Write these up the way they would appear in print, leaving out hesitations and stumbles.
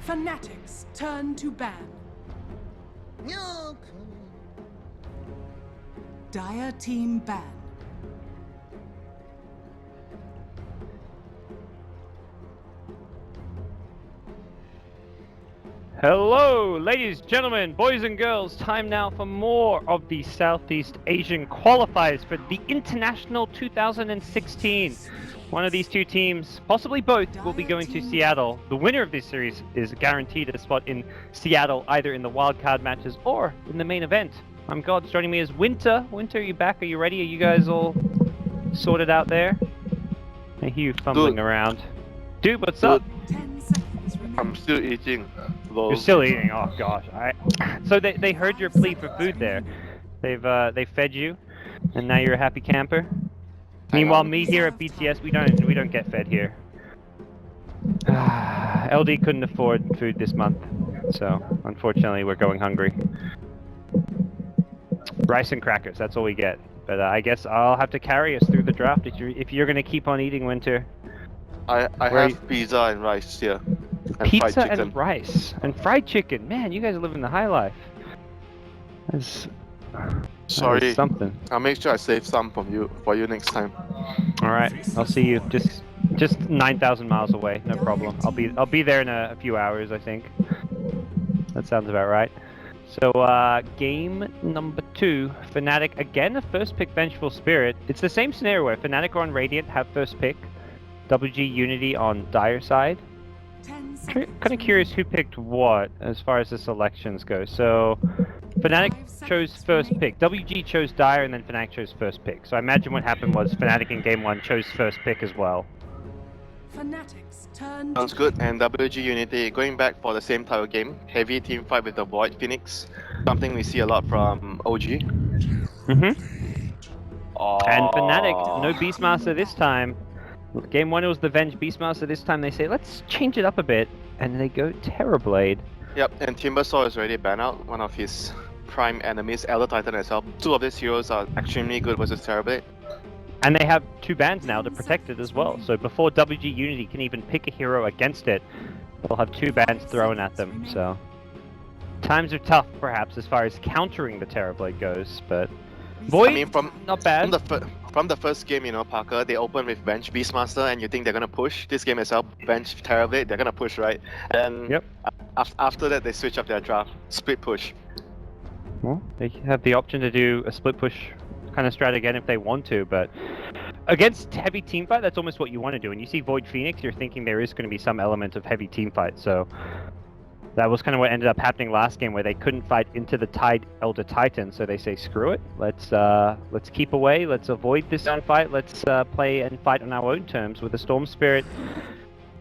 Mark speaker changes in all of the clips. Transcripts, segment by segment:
Speaker 1: Fnatic's turn to ban. Dire team ban.
Speaker 2: Hello, ladies, gentlemen, boys and girls. Time now for more of the Southeast Asian qualifiers for the International 2016. One of these two teams, possibly both, will be going to Seattle. The winner of this series is guaranteed a spot in Seattle, either in the wildcard matches or in the main event. I'm God. Joining me is Winter. Winter, are you back? Are you ready? Are you guys all sorted out there? I hear you fumbling around. Dude, what's up?
Speaker 1: 10 seconds remaining.
Speaker 3: I'm still eating.
Speaker 2: You're still eating. Oh gosh. So they heard your plea for food there. They fed you, and now you're a happy camper. Meanwhile, me here at BTS, we don't get fed here. LD couldn't afford food this month, so unfortunately we're going hungry. Rice and crackers, that's all we get. But I guess I'll have to carry us through the draft if you're gonna keep on eating, Winter.
Speaker 3: I have pizza and rice here. And
Speaker 2: Pizza
Speaker 3: fried chicken.
Speaker 2: and rice and fried chicken. Man, you guys are living the high life. That's
Speaker 3: Sorry.
Speaker 2: something.
Speaker 3: I'll make sure I save some for you next time.
Speaker 2: All right, I'll see you just 9,000 miles away. No problem. I'll be there in a few hours, I think. That sounds about right. So game number 2, Fnatic again, a first pick Vengeful Spirit. It's the same scenario where Fnatic on Radiant have first pick, WG.Unity on Dire side. Kind of curious who picked what as far as the selections go. So Fnatic chose first pick, WG chose Dire, and then Fnatic chose first pick. So I imagine what happened was Fnatic in game 1 chose first pick as well.
Speaker 1: Fnatic's turn.
Speaker 3: Sounds good. And WG.Unity going back for the same type of game, heavy team fight with the Void Phoenix, something we see a lot from OG.
Speaker 2: And Fnatic, no Beastmaster this time. Game 1 it was the Venge Beastmaster, this time they say let's change it up a bit, and they go Terrorblade.
Speaker 3: Yep, and Timbersaw is already banned out, one of his prime enemies, Elder Titan as well. Two of these heroes are extremely good versus Terrorblade.
Speaker 2: And they have 2 bans now to protect it as well, so before WG.Unity can even pick a hero against it, they'll have 2 bans thrown at them, so... Times are tough, perhaps, as far as countering the Terrorblade goes, but... Void,
Speaker 3: I mean,
Speaker 2: not bad.
Speaker 3: From the first game, you know, Parker, they open with Venge Beastmaster, and you think they're gonna push. This game itself, Venge Terrorblade, they're gonna push, right? And
Speaker 2: yep.
Speaker 3: After that, they switch up their draft, split push.
Speaker 2: Well, they have the option to do a split push kind of strat again if they want to, but against heavy teamfight, that's almost what you want to do. And you see Void Phoenix, you're thinking there is going to be some element of heavy teamfight, so that was kind of what ended up happening last game, where they couldn't fight into the Tide Elder Titan, so they say, screw it, let's keep away, let's avoid this gunfight, let's play and fight on our own terms with the Storm Spirit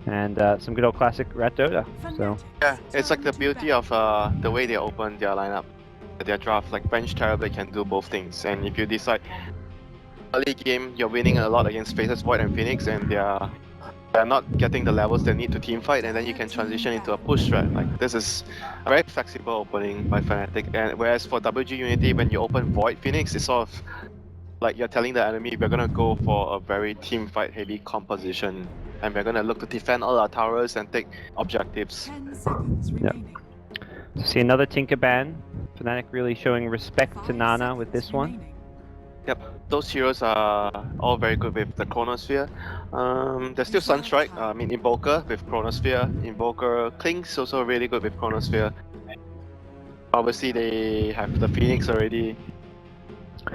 Speaker 2: and some good old classic Rat Dota. So
Speaker 3: yeah, it's like the beauty of the way they open their lineup, their draft. Like Venge Terrorblade can do both things, and if you decide early game you're winning a lot against Faces, Void and Phoenix, and they're not getting the levels they need to team fight, and then you can transition into a push strat. Like this is a very flexible opening by Fnatic. And whereas for WG.Unity, when you open Void Phoenix, it's sort of like you're telling the enemy we're gonna go for a very team fight heavy composition, and we're gonna look to defend all our towers and take objectives.
Speaker 1: 10 seconds remaining.
Speaker 2: see another Tinker ban. Fnatic really showing respect to Nana with this one.
Speaker 3: Yep, those heroes are all very good with the Chronosphere. There's still Sunstrike, I mean Invoker with Chronosphere. Invoker Klink's also really good with Chronosphere. Obviously they have the Phoenix already.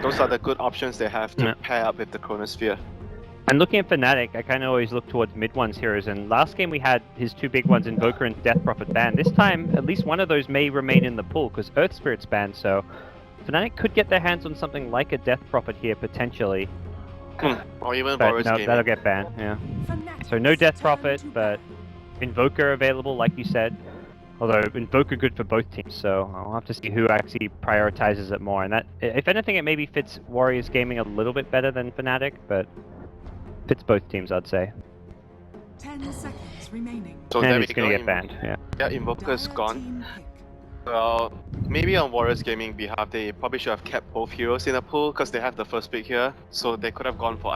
Speaker 3: Those are the good options they have to pair up with the Chronosphere.
Speaker 2: And looking at Fnatic, I kind of always look towards mid-ones heroes, and last game we had his 2 big ones, Invoker and Death Prophet banned. This time, at least one of those may remain in the pool, because Earth Spirit's banned, so Fnatic could get their hands on something like a Death Prophet here, potentially.
Speaker 3: Or even
Speaker 2: But
Speaker 3: WarriorsGaming.
Speaker 2: no, that'll get banned, yeah. So no Death Prophet, but Invoker available, like you said. Although Invoker good for both teams, so I'll have to see who actually prioritizes it more. And that, if anything, it maybe fits Warriors Gaming a little bit better than Fnatic, but fits both teams, I'd say.
Speaker 1: 10 seconds remaining.
Speaker 3: So
Speaker 2: And
Speaker 3: there
Speaker 2: it's
Speaker 3: we
Speaker 2: gonna
Speaker 3: go.
Speaker 2: get banned, yeah.
Speaker 3: Yeah, Invoker's gone. Well, maybe on Warriors Gaming behalf, they probably should have kept both heroes in the pool because they have the first pick here. So they could have gone for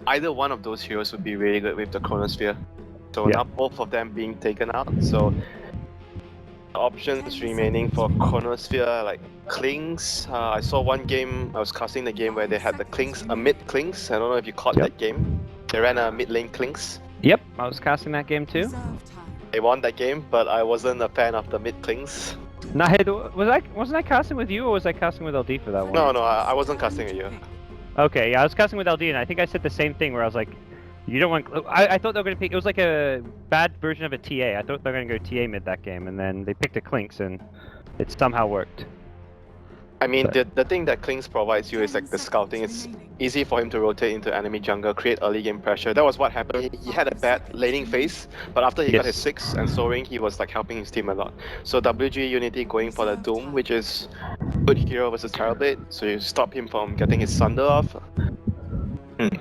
Speaker 3: either one of those heroes would be really good with the Chronosphere. So now both of them being taken out. So options remaining for Chronosphere, like Klings. I saw one game, I was casting the game where they had the Klings, a mid Klings. I don't know if you caught
Speaker 2: Yep.
Speaker 3: that game. They ran a mid lane Klings.
Speaker 2: Yep, I was casting that game too.
Speaker 1: Reserve time.
Speaker 3: They won that game, but I wasn't a fan of the mid Klings.
Speaker 2: No, hey, wasn't I casting with you or was I casting with LD for that one?
Speaker 3: No, I wasn't casting with you.
Speaker 2: Okay, yeah, I was casting with LD and I think I said the same thing where I was like, you don't want. I thought they were going to pick. It was like a bad version of a TA. I thought they were going to go TA mid that game, and then they picked a Clinks, and it somehow worked.
Speaker 3: I mean,
Speaker 2: But-
Speaker 3: the thing that Klings provides you is like the scouting. It's easy for him to rotate into enemy jungle, create early game pressure. That was what happened. He had a bad laning phase, but after he got his
Speaker 2: Yes.
Speaker 3: 6 and soaring, he was like helping his team a lot. So WG.Unity going for the Doom, which is good hero versus Terrorblade, so you stop him from getting his Sunder off.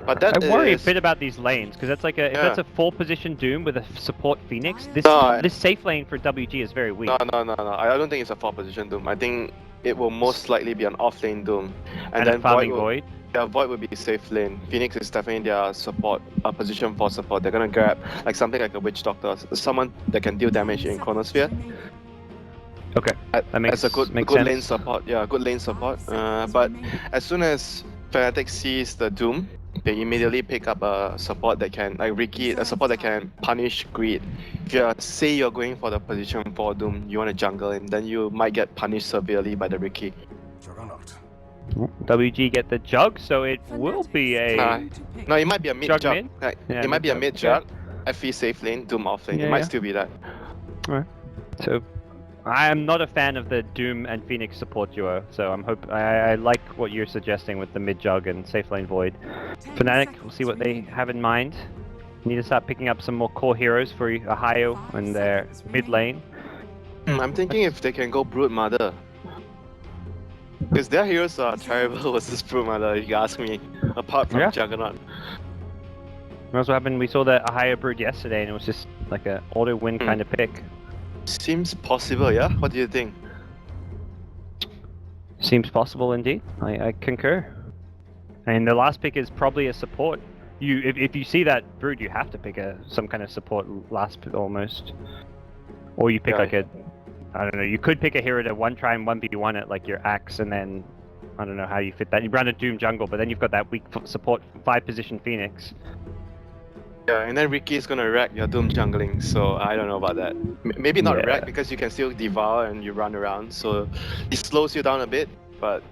Speaker 3: But that
Speaker 2: I worry a
Speaker 3: is...
Speaker 2: bit about these lanes because that's like a if
Speaker 3: Yeah.
Speaker 2: that's a 4-position Doom with a support Phoenix. This
Speaker 3: No,
Speaker 2: this safe lane for WG is very weak.
Speaker 3: No. I don't think it's a 4-position Doom. I think it will most likely be an off-lane Doom.
Speaker 2: and
Speaker 3: then
Speaker 2: a farming
Speaker 3: will-
Speaker 2: Void.
Speaker 3: Yeah, Void would be safe lane. Phoenix is definitely their support, position for support. They're gonna grab like something like a Witch Doctor, someone that can deal damage in Chronosphere.
Speaker 2: Okay, that makes
Speaker 3: As a good
Speaker 2: makes
Speaker 3: lane
Speaker 2: sense.
Speaker 3: support, yeah, good lane support. But as soon as Fnatic sees the Doom, they immediately pick up a support that can, like Ricky, a support that can punish greed. If you say you're going for the position 4 Doom, you want to jungle him, then you might get punished severely by the Ricky.
Speaker 2: WG get the jug, so it will be a.
Speaker 3: No, it might be a mid
Speaker 2: Jug
Speaker 3: jug.
Speaker 2: mid?
Speaker 3: Like,
Speaker 2: Yeah,
Speaker 3: it might be a
Speaker 2: mid
Speaker 3: mid
Speaker 2: jug,
Speaker 3: jug, FE safe lane, Doom off lane.
Speaker 2: Yeah,
Speaker 3: it might
Speaker 2: yeah.
Speaker 3: still be that.
Speaker 2: So, I am not a fan of the Doom and Phoenix support duo. So I like what you're suggesting with the mid jug and safe lane Void. Fnatic, we'll see what they have in mind. Need to start picking up some more core heroes for Ohio and their mid lane.
Speaker 3: I'm thinking if they can go Brood Mother. Because their heroes are terrible versus Brood Mother, if you ask me. Apart from
Speaker 2: Yeah.
Speaker 3: Juggernaut.
Speaker 2: That's what happened. We saw the Ohio Brood yesterday, and it was just like a auto win kind of pick.
Speaker 3: Seems possible, yeah? What do you think?
Speaker 2: Seems possible indeed. I concur. And the last pick is probably a support. If you see that Brood, you have to pick some kind of support last pick almost. Or you pick
Speaker 3: Yeah.
Speaker 2: like a, I don't know, you could pick a hero to try and 1v1 it like your Axe, and then I don't know how you fit that. You run a Doom jungle, but then you've got that weak support 5-position Phoenix.
Speaker 3: Yeah, and then Ricky is gonna wreck your Doom jungling, so I don't know about that. Maybe not
Speaker 2: Yeah.
Speaker 3: wreck because you can still devour and you run around, so it slows you down a bit, but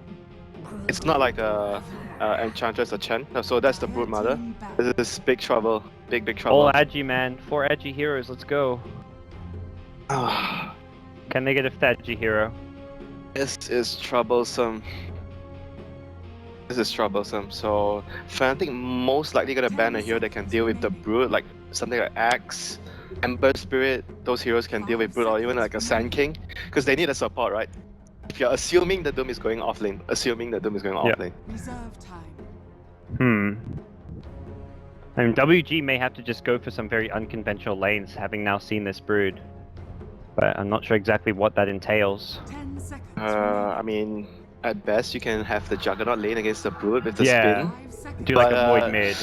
Speaker 3: it's not like a Enchantress or Chen. No, so that's the Brood Mother. This is big trouble. Big trouble.
Speaker 2: All edgy, man. 4 edgy heroes, let's go. Can they get a edgy hero?
Speaker 3: This is troublesome. This is troublesome. So Fnatic most likely gonna ban a hero that can deal with the Brood, like something like Axe, Ember Spirit. Those heroes can deal with Brood, or even like a Sand King, because they need a support, right? If you're assuming the Doom is going off lane, off lane.
Speaker 1: Reserve time.
Speaker 2: I mean, WG may have to just go for some very unconventional lanes, having now seen this Brood. But I'm not sure exactly what that entails.
Speaker 1: 10 seconds.
Speaker 3: I mean, at best you can have the Juggernaut lane against the Brood with the
Speaker 2: Yeah.
Speaker 3: spin.
Speaker 1: 5 seconds.
Speaker 2: Do like
Speaker 3: But,
Speaker 2: a Void mid.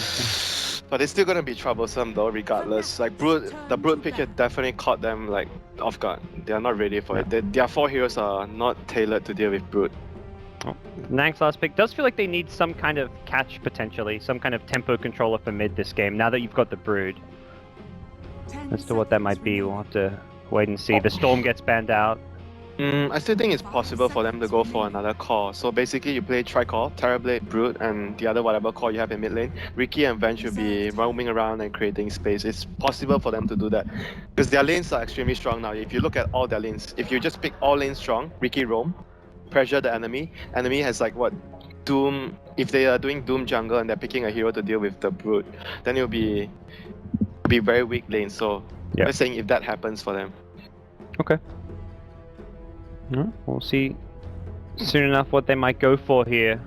Speaker 3: But it's still gonna be troublesome though, regardless. Like the Brood pick had definitely caught them like off guard. They are not ready for it. Their 4 heroes are not tailored to deal with Brood.
Speaker 2: Nang's last pick does feel like they need some kind of catch potentially, some kind of tempo controller for mid this game, now that you've got the Brood.
Speaker 1: 10
Speaker 2: As to what that might be, we'll have to wait and see. The Storm gets banned out.
Speaker 3: I still think it's possible for them to go for another core. So basically you play Tri-Core, Terrorblade, Brood, and the other whatever core you have in mid lane. Ricky and Venge should be roaming around and creating space. It's possible for them to do that. Because their lanes are extremely strong now. If you look at all their lanes, if you just pick all lanes strong, Ricky roam, pressure the enemy. Enemy has like what? Doom. If they are doing Doom jungle and they're picking a hero to deal with the Brood, then it'll be very weak lane. So
Speaker 2: Yeah.
Speaker 3: I'm just saying if that happens for them.
Speaker 2: Okay. We'll see soon enough what they might go for here.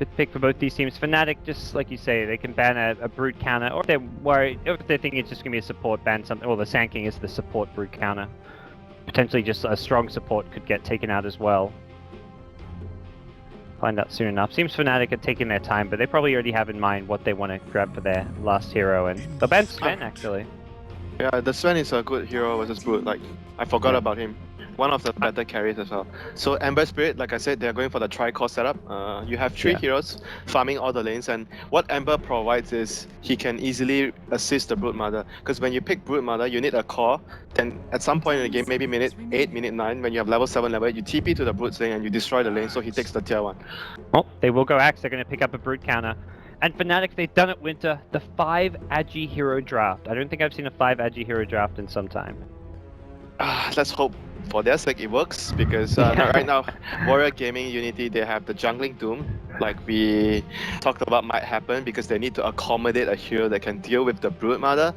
Speaker 2: Good pick for both these teams. Fnatic, just like you say, they can ban a Brood counter, or if they're worried, if they think it's just gonna be a support ban, something. Or the Sand King is the support Brood counter. Potentially, just a strong support could get taken out as well. Find out soon enough. Seems Fnatic are taking their time, but they probably already have in mind what they want to grab for their last hero, and they'll ban Sven actually.
Speaker 3: Yeah, the Sven is a good hero versus Brute. Like, I forgot
Speaker 2: Yeah.
Speaker 3: about him. One of the better carries as well. So Ember Spirit, like I said, they're going for the tri-core setup. You have three
Speaker 2: Yeah.
Speaker 3: heroes farming all the lanes, and what Ember provides is he can easily assist the Brood Mother. Because when you pick Brood Mother, you need a core. Then at some point in the game, maybe minute 8, minute 9, when you have level 7 level, you TP to the Brood's lane and you destroy the lane, so he takes the tier 1.
Speaker 2: Oh, they will go Axe. They're going to pick up a Brute counter. And Fnatic, they've done it winter. The 5 Agi hero draft. I don't think I've seen a 5 Agi hero draft in some time.
Speaker 3: Let's hope for their sake it works, because right now, WarriorsGaming.Unity, they have the jungling Doom, like we talked about might happen, because they need to accommodate a hero that can deal with the Brood Mother.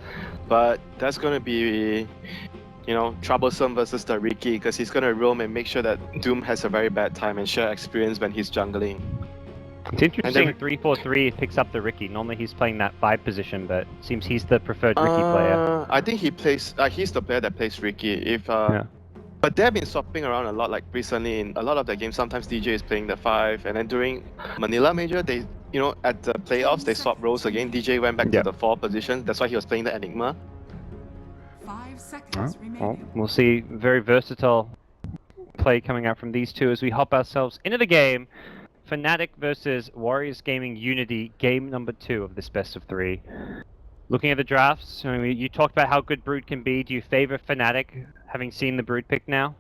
Speaker 3: But that's going to be, troublesome versus the Riki, because he's going to roam and make sure that Doom has a very bad time and share experience when he's jungling.
Speaker 2: It's interesting 3-4-3 picks up the Riki. Normally he's playing that 5 position, but it seems he's the preferred Riki player.
Speaker 3: I think he plays, he's the player that plays Riki. But they've been swapping around a lot, like recently in a lot of the games. Sometimes DJ is playing the 5, and then during Manila Major, they, at the playoffs, they swap roles again. DJ went back to the 4 position. That's why he was playing the Enigma.
Speaker 1: 5 seconds remaining.
Speaker 2: Well, we'll see very versatile play coming out from these two as we hop ourselves into the game. Fnatic versus WarriorsGaming.Unity, game number 2 of this best of 3. Looking at the drafts, I mean, you talked about how good Brood can be. Do you favor Fnatic, having seen the Brood pick now?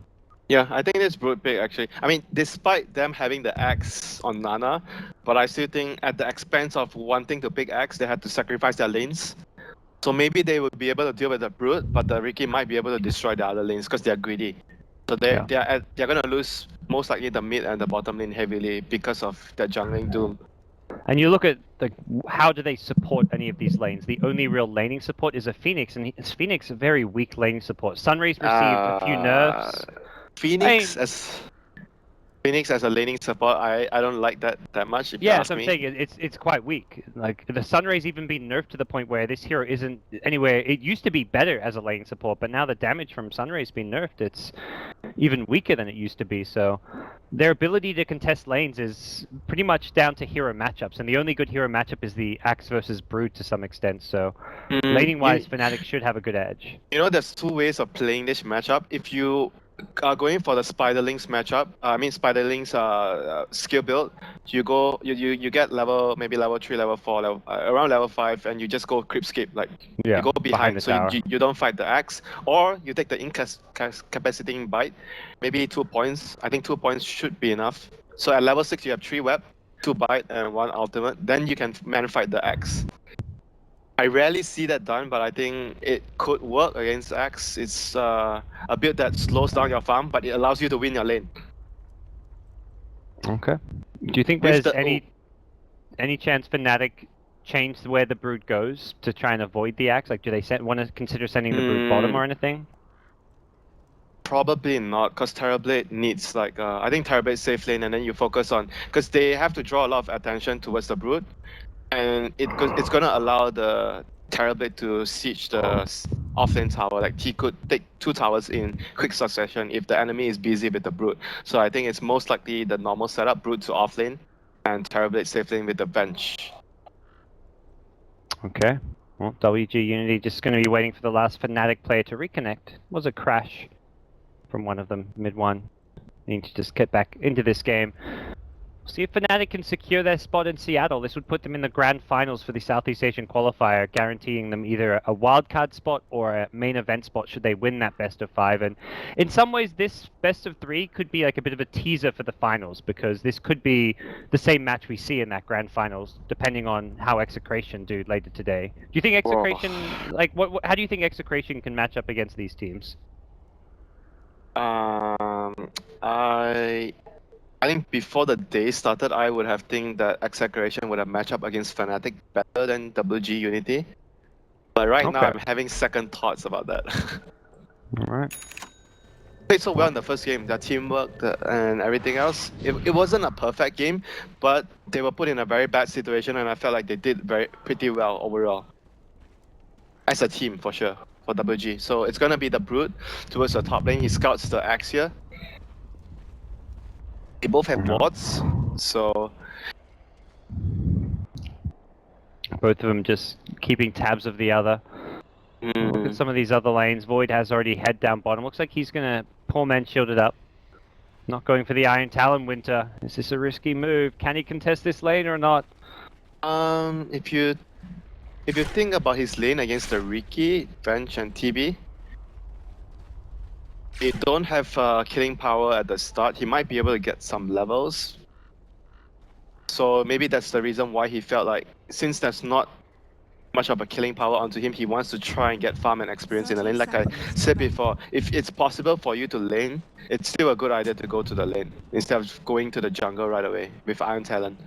Speaker 3: Yeah, I think it's Brood pick actually. I mean, despite them having the Axe on Nana, but I still think at the expense of wanting to pick Axe, they had to sacrifice their lanes. So maybe they would be able to deal with the Brood, but the Riki might be able to destroy the other lanes because they're greedy. So they're going to lose most likely the mid and the bottom lane heavily because of their jungling Doom.
Speaker 2: And you look at how do they support any of these lanes? The only real laning support is a Phoenix, and Phoenix a very weak laning support. Sunrays received a few nerfs.
Speaker 3: Phoenix as a laning support, I don't like that much. If you
Speaker 2: Yeah,
Speaker 3: ask
Speaker 2: so I'm
Speaker 3: me.
Speaker 2: saying it's quite weak. Like the Sunray's even been nerfed to the point where this hero isn't anywhere. It used to be better as a laning support, but now the damage from Sunray's been nerfed. It's even weaker than it used to be. So their ability to contest lanes is pretty much down to hero matchups, and the only good hero matchup is the Axe versus Brood to some extent. So laning-wise, Fnatic should have a good edge.
Speaker 3: There's 2 ways of playing this matchup. If you are going for the Spiderlings matchup, Spiderlings skill build, you get maybe level 3, level 4, around level 5, and you just go creep skip, like you go behind so you don't fight the Axe, or you take the incapacitating bite, maybe 2 points. I think 2 points should be enough. So at level 6 you have 3 web, 2 bite, and 1 ultimate. Then you can man fight the Axe. I rarely see that done, but I think it could work against Axe. It's a build that slows down your farm, but it allows you to win your lane.
Speaker 2: Okay. Do you think there's any chance Fnatic change where the Brood goes to try and avoid the Axe? Like, do they want to consider sending the Brood bottom or anything?
Speaker 3: Probably not, because Terrorblade needs I think Terrorblade safe lane, and then you focus on, because they have to draw a lot of attention towards the Brood. And it's gonna allow the Terrorblade to siege the offlane tower. Like he could take 2 towers in quick succession if the enemy is busy with the Brood. So I think it's most likely the normal setup, Brood to offlane, and Terrorblade safe lane with the bench.
Speaker 2: Okay. Well, WG.Unity just going to be waiting for the last Fnatic player to reconnect. Was a crash from one of them mid-1. Need to just get back into this game. See if Fnatic can secure their spot in Seattle. This would put them in the grand finals for the Southeast Asian qualifier, guaranteeing them either a wildcard spot or a main event spot should they win that best of 5. And in some ways, this best of 3 could be like a bit of a teaser for the finals, because this could be the same match we see in that grand finals, depending on how Execration do later today. Do you think Execration, how do you think Execration can match up against these teams?
Speaker 3: I think before the day started, I would have think that Execration would have matched up against Fnatic better than WG.Unity. But right now, I'm having second thoughts about that.
Speaker 2: Alright.
Speaker 3: Played so well in the first game, their teamwork and everything else. It wasn't a perfect game, but they were put in a very bad situation, and I felt like they did pretty well overall. As a team, for sure, for WG. So it's gonna be the Brood towards the top lane. He scouts the Axe here. They both have wards, so
Speaker 2: both of them just keeping tabs of the other. Look at some of these other lanes. Void has already head down bottom. Looks like he's gonna poor man shielded up. Not going for the Iron Talon Winter. Is this a risky move? Can he contest this lane or not?
Speaker 3: If you think about his lane against the Riki, Bench, and TB, they don't have killing power at the start. He might be able to get some levels. So maybe that's the reason why he felt like, since there's not much of a killing power onto him, he wants to try and get farm and experience in the lane. Like I said before, if it's possible for you to lane, it's still a good idea to go to the lane instead of going to the jungle right away with Iron Talon.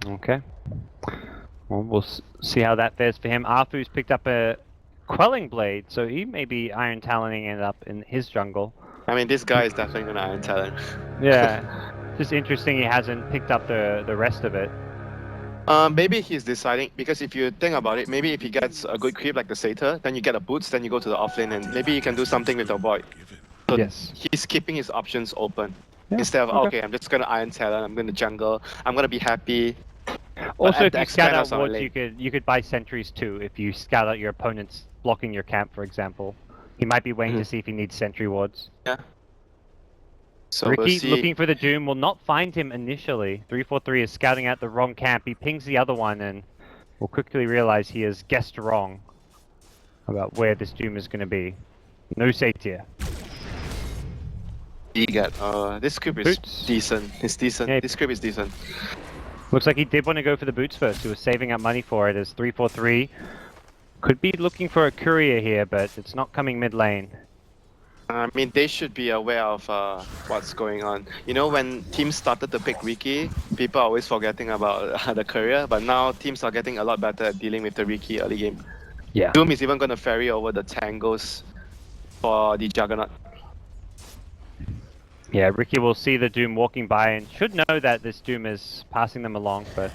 Speaker 2: Okay. Well, we'll see how that fares for him. Arfu's picked up a Quelling Blade, so he may be Iron Taloning it up in his jungle.
Speaker 3: I mean, this guy is definitely gonna Iron Talon.
Speaker 2: Yeah. Just interesting he hasn't picked up the rest of it.
Speaker 3: Maybe he's deciding, because if you think about it, maybe if he gets a good creep like the Satyr, then you get a boots, then you go to the offlane, and maybe you can do something with the Void. So
Speaker 2: yes.
Speaker 3: He's keeping his options open.
Speaker 2: Yeah,
Speaker 3: Instead of, okay, I'm just gonna Iron Talon, I'm gonna jungle, I'm gonna be happy.
Speaker 2: Also, if you scout
Speaker 3: expense
Speaker 2: out
Speaker 3: on
Speaker 2: wards, you could buy sentries too. If you scout out your opponent's blocking your camp, for example, he might be waiting to see if he needs sentry wards.
Speaker 3: Yeah. So
Speaker 2: Ricky
Speaker 3: we'll see.
Speaker 2: looking for the Doom will not find him initially. 343 is scouting out the wrong camp. He pings the other one and will quickly realize he has guessed wrong about where this Doom is going to be. No Satyr.
Speaker 3: This script is
Speaker 2: Boots.
Speaker 3: decent. It's decent.
Speaker 2: Yeah.
Speaker 3: This script is decent.
Speaker 2: Looks like he did want to go for the boots first. He was saving up money for it as 343 could be looking for a courier here, but it's not coming mid lane.
Speaker 3: I mean, they should be aware of what's going on. You know, when teams started to pick Riki, people are always forgetting about the courier, but now teams are getting a lot better at dealing with the Riki early game.
Speaker 2: Yeah.
Speaker 3: Doom is even going to ferry over the tangos for the Juggernaut.
Speaker 2: Yeah, Ricky will see the Doom walking by and should know that this Doom is passing them along, but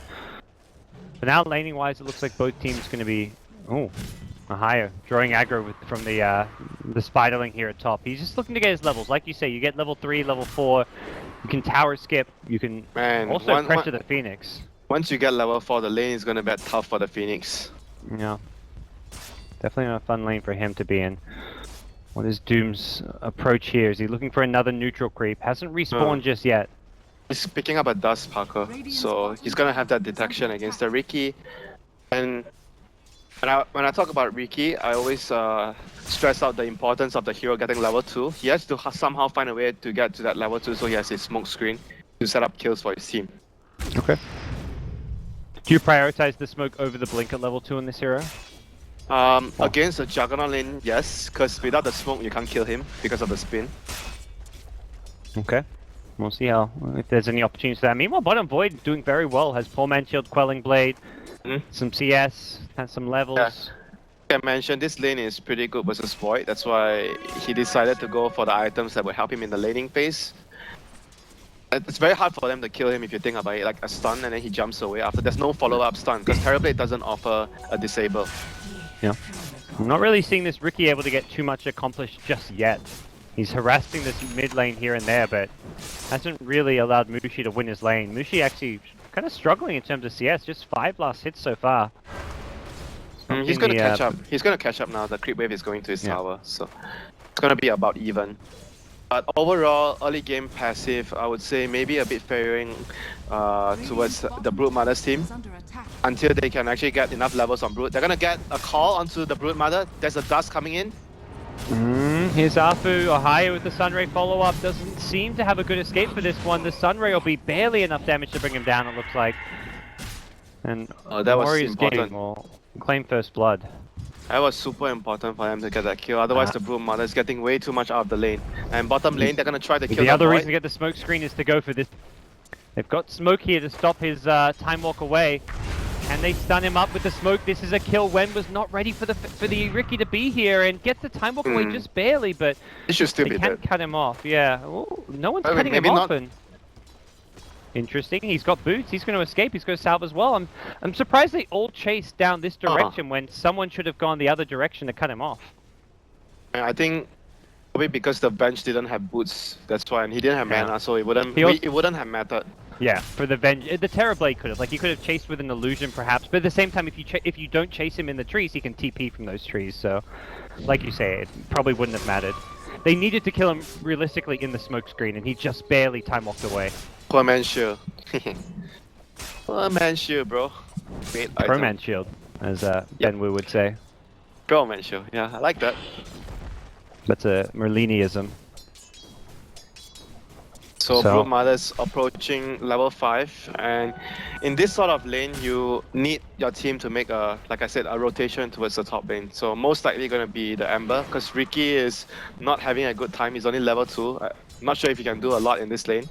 Speaker 2: for now, laning wise, it looks like both teams going to be a higher, drawing aggro from the Spiderling here at top. He's just looking to get his levels. Like you say, you get level 3, level 4, you can tower skip, you can also pressure the Phoenix.
Speaker 3: Once you get level 4, the lane is going to be tough for the Phoenix.
Speaker 2: Yeah, definitely not a fun lane for him to be in. What is Doom's approach here? Is he looking for another neutral creep? Hasn't respawned just yet.
Speaker 3: He's picking up a Dust Parker, so he's going to have that detection against the Riki. And when I talk about Riki, I always stress out the importance of the hero getting level 2. He has to somehow find a way to get to that level 2, so he has his smoke screen to set up kills for his team.
Speaker 2: Okay. Do you prioritize the smoke over the blink at level 2 in this hero?
Speaker 3: Against the Juggernaut lane, yes, because without the smoke you can't kill him because of the spin.
Speaker 2: Okay. We'll see if there's any opportunities for that. Meanwhile, bottom Void doing very well. Has Poor Man Shield, Quelling Blade, some CS, has some levels.
Speaker 3: Yeah. I mentioned this lane is pretty good versus Void. That's why he decided to go for the items that will help him in the laning phase. It's very hard for them to kill him if you think about it, like a stun and then he jumps away after. There's no follow-up stun because Terrorblade doesn't offer a disable.
Speaker 2: Yeah. I'm not really seeing this Ricky able to get too much accomplished just yet. He's harassing this mid lane here and there, but hasn't really allowed Mushi to win his lane. Mushi actually kind of struggling in terms of CS, just 5 last hits so far.
Speaker 3: He's going to catch up. He's going to catch up now. The creep wave is going to his tower, so it's going to be about even. But overall, early game passive, I would say maybe a bit favoring towards the Broodmother's team until they can actually get enough levels on Brood. They're going to get a call onto the Broodmother. There's a dust coming in.
Speaker 2: Here's Afu, Ohio with the Sunray follow-up. Doesn't seem to have a good escape for this one. The Sunray will be barely enough damage to bring him down, it looks like. And
Speaker 3: that was
Speaker 2: Warriors
Speaker 3: important.
Speaker 2: Gaming will claim first blood.
Speaker 3: That was super important for them to get that kill. Otherwise, the Broodmother is getting way too much out of the lane. And bottom lane, they're going to try to kill
Speaker 2: the other
Speaker 3: Void.
Speaker 2: reason to get the smoke screen is to go for this. They've got smoke here to stop his time walk away. Can they stun him up with the smoke? This is a kill. Wen was not ready for the Ricky to be here and get the time walk away just barely, but
Speaker 3: it should still
Speaker 2: they
Speaker 3: be
Speaker 2: can't
Speaker 3: dead.
Speaker 2: cut him off. Yeah, ooh, no one's cutting him off. And interesting. He's got boots. He's going to escape. He's going to salve as well. I'm surprised they all chased down this direction when someone should have gone the other direction to cut him off.
Speaker 3: I think probably because the bench didn't have boots. That's why, and he didn't have mana, so it wouldn't have mattered.
Speaker 2: Yeah, for the the Terrorblade could have. Like, he could have chased with an illusion, perhaps. But at the same time, if you don't chase him in the trees, he can TP from those trees. So, like you say, it probably wouldn't have mattered. They needed to kill him realistically in the smoke screen, and he just barely time walked away.
Speaker 3: Poor man shield. Poor man shield, bro. Great
Speaker 2: Pro
Speaker 3: item.
Speaker 2: man shield, as Ben Wu would say.
Speaker 3: Pro man shield. Yeah, I like that.
Speaker 2: That's a Merliniism.
Speaker 3: So Brood Mother's approaching level 5, and in this sort of lane, you need your team to make a, like I said, a rotation towards the top lane. So most likely going to be the Ember, because Ricky is not having a good time. He's only level 2. I'm not sure if he can do a lot in this lane.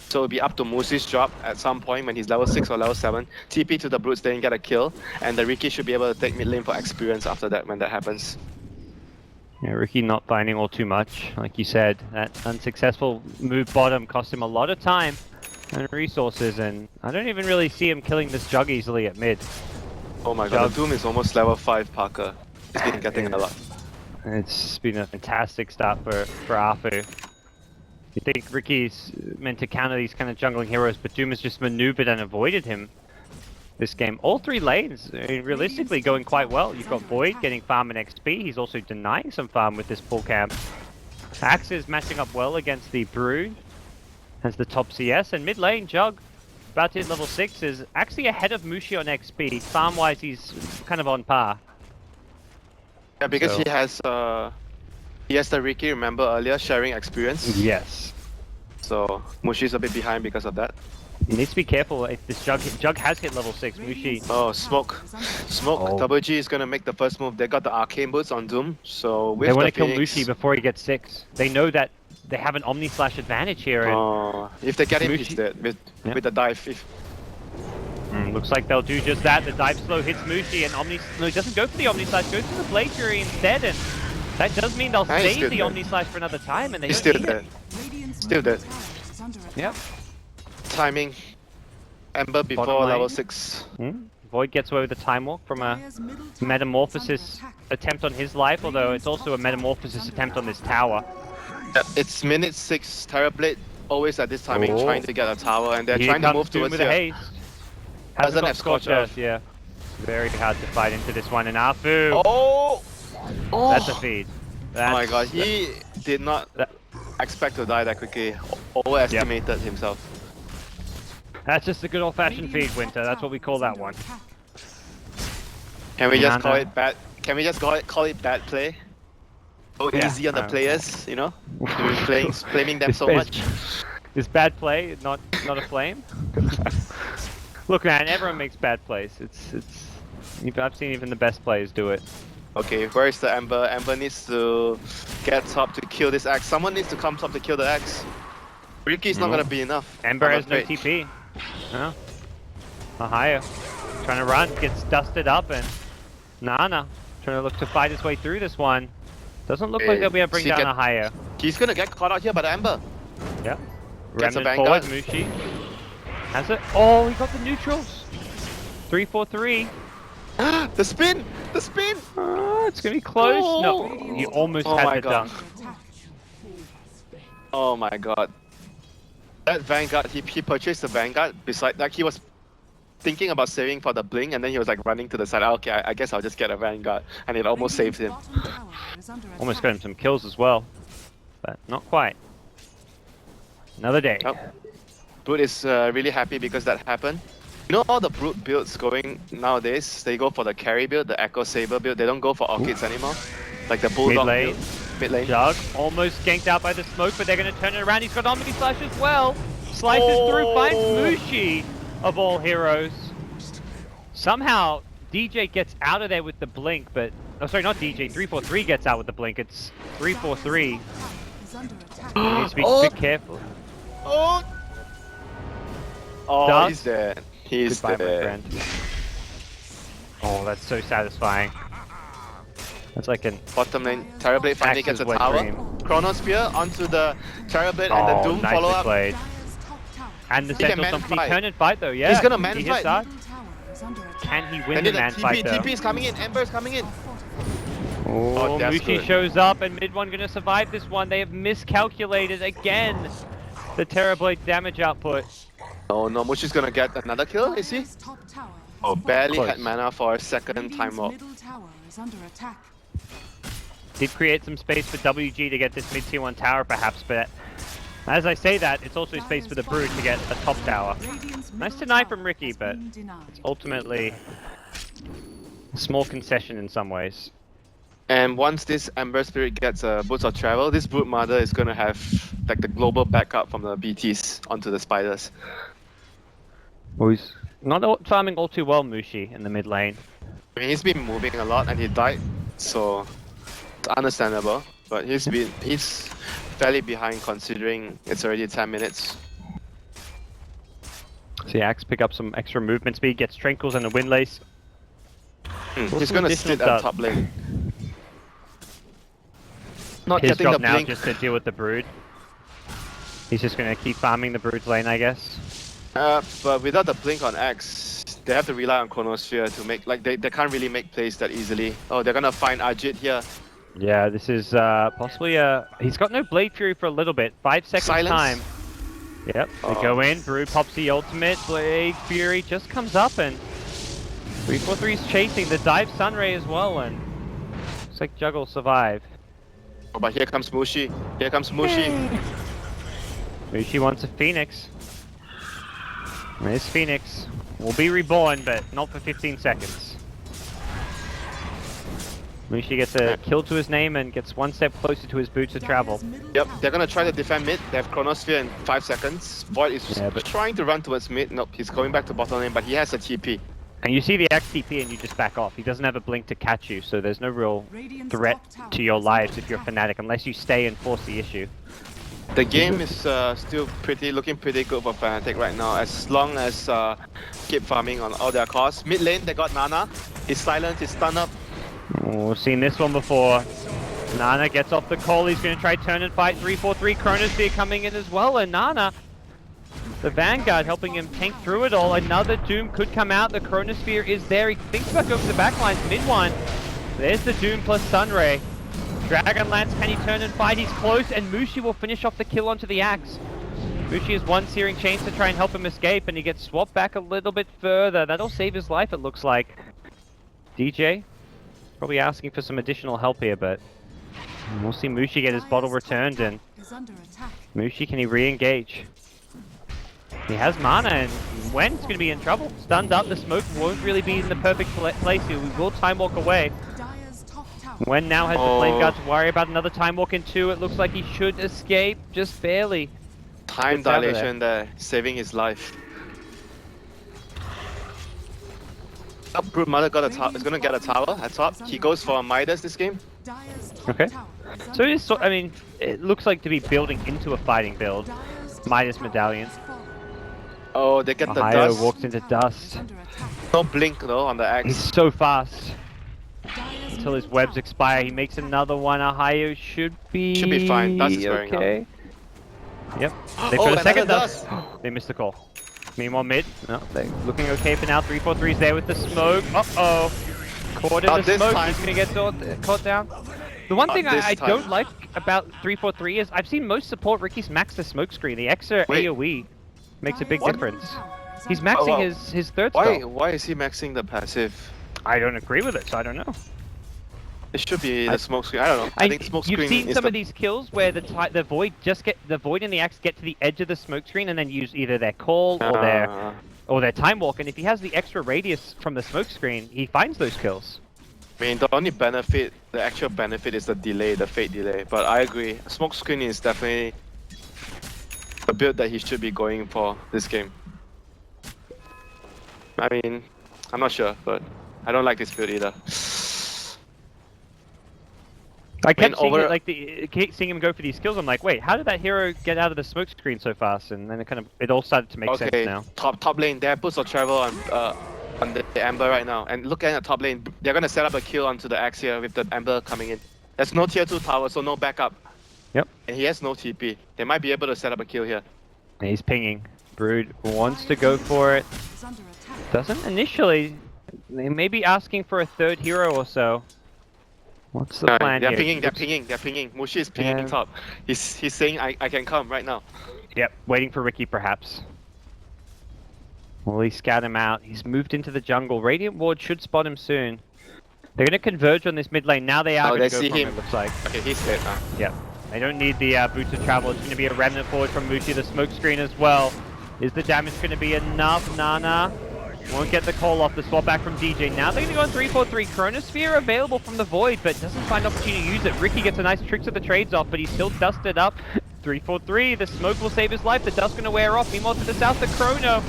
Speaker 3: So it'll be up to Mushi's job at some point when he's level 6 or level 7. TP to the Broods, then get a kill, and the Ricky should be able to take mid lane for experience after that when that happens.
Speaker 2: Yeah, Ricky not finding all too much. Like you said, that unsuccessful move bottom cost him a lot of time and resources, and I don't even really see him killing this Jug easily at mid.
Speaker 3: Oh my god, the Doom is almost level 5, Parker. He's been getting a lot.
Speaker 2: It's been a fantastic start for Afu. You think Ricky's meant to counter these kind of jungling heroes, but Doom has just maneuvered and avoided him this game. All 3 lanes, I mean, realistically going quite well. You've got Void getting farm and XP. He's also denying some farm with this full camp. Axe is matching up well against the Brood as the top CS, and mid lane Jug, about to hit level 6, is actually ahead of Mushi on XP. Farm wise, he's kind of on par.
Speaker 3: Yeah, because
Speaker 2: So-
Speaker 3: he has the Ricky, remember earlier, sharing experience.
Speaker 2: Yes.
Speaker 3: So Mushi's a bit behind because of that.
Speaker 2: He needs to be careful if this Jug has hit level 6. Mushi.
Speaker 3: Oh, Smoke.
Speaker 2: Oh.
Speaker 3: WG is gonna make the first move. They got the arcane boots on Doom, so with
Speaker 2: They want to
Speaker 3: the
Speaker 2: kill
Speaker 3: Phoenix,
Speaker 2: Mushi before he gets 6. They know that they have an Omni Slash advantage here. And
Speaker 3: if they get him, he's
Speaker 2: Mushi-
Speaker 3: dead with
Speaker 2: Yep.
Speaker 3: with the dive. If
Speaker 2: looks like they'll do just that. The dive slow hits Mushi, and Omni. No, he doesn't go for the Omni Slash. Goes for the Blade Fury instead, and that does mean they'll
Speaker 3: Nice,
Speaker 2: save
Speaker 3: good
Speaker 2: the
Speaker 3: man.
Speaker 2: Omni Slash for another time, and they
Speaker 3: he's
Speaker 2: don't
Speaker 3: still
Speaker 2: need
Speaker 3: dead.
Speaker 2: it.
Speaker 3: Still dead.
Speaker 2: Yep.
Speaker 3: Timing. Ember before
Speaker 2: Bottom
Speaker 3: level
Speaker 2: lane.
Speaker 3: 6.
Speaker 2: Void gets away with the time walk from a metamorphosis attempt on his life, although it's also a metamorphosis attempt on this tower.
Speaker 3: It's minute 6. Terrorblade always at this timing
Speaker 2: Oh.
Speaker 3: trying to get a tower, and they're
Speaker 2: Here
Speaker 3: trying to
Speaker 2: comes
Speaker 3: move
Speaker 2: Doom
Speaker 3: towards
Speaker 2: with a
Speaker 3: here.
Speaker 2: haste.
Speaker 3: Doesn't
Speaker 2: got
Speaker 3: have Scorched Earth.
Speaker 2: Yeah. Very hard to fight into this one, and Afu.
Speaker 3: Oh!
Speaker 2: That's a feed.
Speaker 3: Oh my god, he did not expect to die that quickly. Overestimated himself.
Speaker 2: That's just a good old-fashioned feed, Winter. That's what we call that one.
Speaker 3: Can we just call
Speaker 2: Nana.
Speaker 3: it bad? Can we just call it bad play? So
Speaker 2: Yeah.
Speaker 3: easy on the players, you know? Blaming them so
Speaker 2: Is-
Speaker 3: much.
Speaker 2: Is bad play not a flame? Look, man, everyone makes bad plays. I've seen even the best players do it.
Speaker 3: Okay, where is the Ember? Ember needs to get top to kill this axe. Someone needs to come top to kill the axe. Ricky's not gonna be enough.
Speaker 2: Ember
Speaker 3: I'm
Speaker 2: has no
Speaker 3: afraid.
Speaker 2: TP. No. Ahaya trying to run, gets dusted up, and Nana trying to look to fight his way through this one. Doesn't look like they'll be able to bring
Speaker 3: She
Speaker 2: down
Speaker 3: get-
Speaker 2: Ahaya.
Speaker 3: He's gonna get caught out here by the Ember.
Speaker 2: Yeah.
Speaker 3: Gets a
Speaker 2: Remnant forward,
Speaker 3: Vanguard.
Speaker 2: Mushi. Has it? Oh, he got the neutrals. 3-4-3.
Speaker 3: The spin! The spin!
Speaker 2: It's gonna be close. No,
Speaker 3: Oh.
Speaker 2: you almost
Speaker 3: Oh
Speaker 2: had
Speaker 3: my
Speaker 2: the
Speaker 3: God.
Speaker 2: dunk.
Speaker 3: Oh my god. That Vanguard, he purchased the Vanguard beside, like he was thinking about saving for the blink, and then he was like running to the side. Okay, I guess I'll just get a Vanguard, and it almost saved him.
Speaker 2: Almost got him some kills as well, but not quite. Another day.
Speaker 3: Oh. Brute is really happy because that happened. You know all the Brute builds going nowadays, they go for the carry build, the Echo Saber build, they don't go for Orchids anymore. Like the Bulldog
Speaker 2: lane.
Speaker 3: build. Mid lane.
Speaker 2: Jug almost ganked out by the smoke, but they're going to turn it around. He's got Omni Slash as well. Slices through, finds Mushi of all heroes. Somehow DJ gets out of there with the blink, but oh sorry, not DJ. 3-4-3 gets out with the blink. It's 3-4-3. He needs to be a bit careful.
Speaker 3: Oh! Oh,
Speaker 2: Doug?
Speaker 3: he's dead. He's
Speaker 2: Goodbye, my
Speaker 3: dead.
Speaker 2: friend. Oh, that's so satisfying. That's like an
Speaker 3: Bottom lane, Terrorblade finally gets a
Speaker 2: Axe's wet
Speaker 3: tower.
Speaker 2: dream.
Speaker 3: Chronosphere onto the Terrorblade, and
Speaker 2: oh,
Speaker 3: the Doom
Speaker 2: nicely
Speaker 3: follow up.
Speaker 2: played. And the
Speaker 3: He can
Speaker 2: Sentinel
Speaker 3: man
Speaker 2: Company
Speaker 3: fight.
Speaker 2: turn and fight though, yeah.
Speaker 3: He's gonna man
Speaker 2: He hits
Speaker 3: fight.
Speaker 2: that. Can he win
Speaker 3: And
Speaker 2: the
Speaker 3: then
Speaker 2: man
Speaker 3: the
Speaker 2: fight though?
Speaker 3: TP is coming in, Ember is coming in.
Speaker 2: Oh,
Speaker 3: that's
Speaker 2: Mushi
Speaker 3: good.
Speaker 2: shows up, and mid one gonna survive this one. They have miscalculated again the Terrorblade damage output.
Speaker 3: Oh no, Mushi's gonna get another kill, is he?
Speaker 1: Dire's top tower has
Speaker 3: Oh,
Speaker 1: fallen.
Speaker 3: barely
Speaker 2: Close.
Speaker 3: had mana for a second
Speaker 1: Radiant's
Speaker 3: time walk.
Speaker 1: middle tower is under attack.
Speaker 2: Did create some space for WG to get this mid-tier 1 tower perhaps, but as I say that, it's also space for the Brood to get a top tower.
Speaker 1: Radiant's
Speaker 2: Nice
Speaker 1: middle
Speaker 2: deny
Speaker 1: tower
Speaker 2: from Ricky,
Speaker 1: has
Speaker 2: but
Speaker 1: been denied.
Speaker 2: ultimately a small concession in some ways.
Speaker 3: And once this Ember Spirit gets a boost of travel, this Brood Mother is gonna have like the global backup from the BTs onto the spiders.
Speaker 2: Well, he's not farming all too well, Mushi, in the mid lane.
Speaker 3: I mean, he's been moving a lot and he died, so it's understandable. But he's fairly behind considering it's already 10 minutes.
Speaker 2: See Axe pick up some extra movement speed, gets Trinkles and a Windlace.
Speaker 3: He's
Speaker 2: some
Speaker 3: gonna
Speaker 2: additional
Speaker 3: sit at
Speaker 2: dot.
Speaker 3: top lane. Not
Speaker 2: His
Speaker 3: getting
Speaker 2: job
Speaker 3: the
Speaker 2: now
Speaker 3: blink.
Speaker 2: just to deal with the Brood. He's just gonna keep farming the Brood's lane, I guess.
Speaker 3: But without the blink on Axe, they have to rely on Chronosphere to make, like, they can't really make plays that easily. Oh, they're gonna find Ajit here.
Speaker 2: Yeah, this is possibly he's got no Blade Fury for a little bit. 5 seconds
Speaker 3: Silence.
Speaker 2: time. Yep, they go in, Brood pops the ultimate, Blade Fury just comes up and 343 is chasing the dive Sunray as well, and looks like Juggle survive.
Speaker 3: Oh, but here comes Mushi. Here comes Mushi.
Speaker 2: Mushi wants a Phoenix. This Phoenix will be reborn, but not for 15 seconds. Mushi gets a kill to his name and gets one step closer to his boots of travel.
Speaker 1: Dire's middle
Speaker 3: Yep,
Speaker 1: tower
Speaker 3: they're gonna try to defend mid. They have Chronosphere in 5 seconds. Void is
Speaker 2: Yeah, but-
Speaker 3: trying to run towards mid. Nope, he's going back to bottom lane, but he has a TP.
Speaker 2: And you see the XTP and you just back off. He doesn't have a blink to catch you, so there's no real
Speaker 1: Radiant's
Speaker 2: threat
Speaker 1: top tower
Speaker 2: to your
Speaker 1: is under
Speaker 2: lives if you're
Speaker 1: attack.
Speaker 2: Fnatic, unless you stay and force the issue.
Speaker 3: The game is still looking pretty good for Fnatic right now, as long as keep farming on all their cores. Mid lane, they got Nana. He's silent, he's stunned up.
Speaker 2: Oh, we've seen this one before. Nana gets off the call, he's going to try turn and fight. 343 Chronosphere coming in as well, and Nana, the Vanguard, helping him tank through it all. Another Doom could come out, the Chronosphere is there. He thinks about going to the backlines, mid one. There's the Doom plus Sunray. Dragon Lance, can he turn and fight? He's close, and Mushi will finish off the kill onto the Axe. Mushi has one Searing Chains to try and help him escape, and he gets swapped back a little bit further. That'll save his life, it looks like. DJ, probably asking for some additional help here, but we'll see Mushi get his bottle returned, and
Speaker 1: is under attack.
Speaker 2: Mushi, can he re-engage? He has mana, and Wen's going to be in trouble. Stunned up, the smoke won't really be in the perfect place here. We will time walk away.
Speaker 1: Dire's top tower.
Speaker 2: Wen now has the Flame Guard to worry about. Another time walk in 2. It looks like he should escape, just barely.
Speaker 3: Time
Speaker 2: Gets out of
Speaker 3: dilation there, saving his life. Brood Mother is gonna get a tower at top. He goes for Midas this game.
Speaker 1: Dire's top
Speaker 2: Okay.
Speaker 1: tower is
Speaker 2: So
Speaker 1: under
Speaker 2: it is, I mean, it looks like to be building into a fighting build.
Speaker 1: Dire's top
Speaker 2: Midas
Speaker 1: tower
Speaker 2: Medallion.
Speaker 1: has fallen.
Speaker 3: Oh, they get the
Speaker 2: Ohio
Speaker 3: dust.
Speaker 2: walks into
Speaker 1: Top tower is
Speaker 2: dust.
Speaker 1: under attack.
Speaker 3: No blink though on the
Speaker 2: He's
Speaker 3: Axe.
Speaker 2: so fast.
Speaker 1: Dire's
Speaker 2: Until his
Speaker 1: middle
Speaker 2: webs
Speaker 1: tower
Speaker 2: expire,
Speaker 1: is
Speaker 2: he
Speaker 1: under
Speaker 2: makes
Speaker 1: attack.
Speaker 2: another one. Ohio should be...
Speaker 3: Should be fine. Dust is wearing out.
Speaker 2: okay. Yep. They
Speaker 3: Oh,
Speaker 2: put a second
Speaker 3: another
Speaker 2: dust. They missed the call. Meanwhile, mid. No, they're looking okay for now. 343's there with the smoke. Uh-oh. Caught in
Speaker 3: Not
Speaker 2: the
Speaker 3: this
Speaker 2: smoke.
Speaker 3: time.
Speaker 2: He's going to get caught down. The one
Speaker 3: Not
Speaker 2: thing
Speaker 3: this
Speaker 2: I
Speaker 3: time.
Speaker 2: don't like about 343 is I've seen most support Ricky's max the smoke screen. The extra
Speaker 3: Wait.
Speaker 2: AoE makes a big
Speaker 1: Dire's
Speaker 2: difference.
Speaker 1: middle tower is
Speaker 2: He's
Speaker 1: under
Speaker 2: maxing
Speaker 3: wow.
Speaker 2: his third
Speaker 3: Why
Speaker 2: spell.
Speaker 3: is he maxing the passive?
Speaker 2: I don't agree with it, so I don't know.
Speaker 3: It should be the smoke screen. I don't know. I think smoke screen
Speaker 2: You've seen
Speaker 3: is
Speaker 2: some
Speaker 3: the
Speaker 2: of these kills where the void and the axe get to the edge of the smoke screen and then use either their call or their time walk. And if he has the extra radius from the smoke screen, he finds those kills.
Speaker 3: I mean, the only benefit, the actual benefit is the delay, the fade delay. But I agree, smoke screen is definitely the build that he should be going for this game. I mean, I'm not sure, but I don't like this build either.
Speaker 2: I kept seeing
Speaker 3: over-
Speaker 2: it, like seeing him go for these kills. I'm like, wait, how did that hero get out of the smoke screen so fast? And then it all started to make sense
Speaker 3: Okay,
Speaker 2: now.
Speaker 3: top lane, they have boost of travel on the Ember right now. And look at the top lane, they're gonna set up a kill onto the Axe here with the Ember coming in. There's no tier 2 tower, so no backup.
Speaker 2: Yep.
Speaker 3: And he has no TP. They might be able to set up a kill here.
Speaker 2: And he's pinging. Brood wants to go for it.
Speaker 1: Is under attack.
Speaker 2: Doesn't initially. They may be asking for a third hero or so. What's the plan
Speaker 3: they're
Speaker 2: here?
Speaker 3: pinging, they're pinging. Mushi is pinging
Speaker 2: Yeah.
Speaker 3: top. He's saying I can come right now.
Speaker 2: Yep, waiting for Ricky perhaps. Will he scout him out? He's moved into the jungle. Radiant Ward should spot him soon. They're going to converge on this mid lane. Now they are
Speaker 3: Oh,
Speaker 2: going
Speaker 3: they
Speaker 2: to go
Speaker 3: see
Speaker 2: from
Speaker 3: him.
Speaker 2: it, looks like.
Speaker 3: Okay, he's dead now.
Speaker 2: Yep. They don't need the boots of travel. It's going to be a remnant forward from Mushi, the smoke screen as well. Is the damage going to be enough? Nana won't get the call off. The swap back from DJ. Now they're going to go on 3-4-3. Chronosphere available from the Void, but doesn't find opportunity to use it. Ricky gets a nice tricks of the trades off, but he's still dusted up. 3-4-3. The smoke will save his life. The dust's going to wear off. Meanwhile, to the south, the Chrono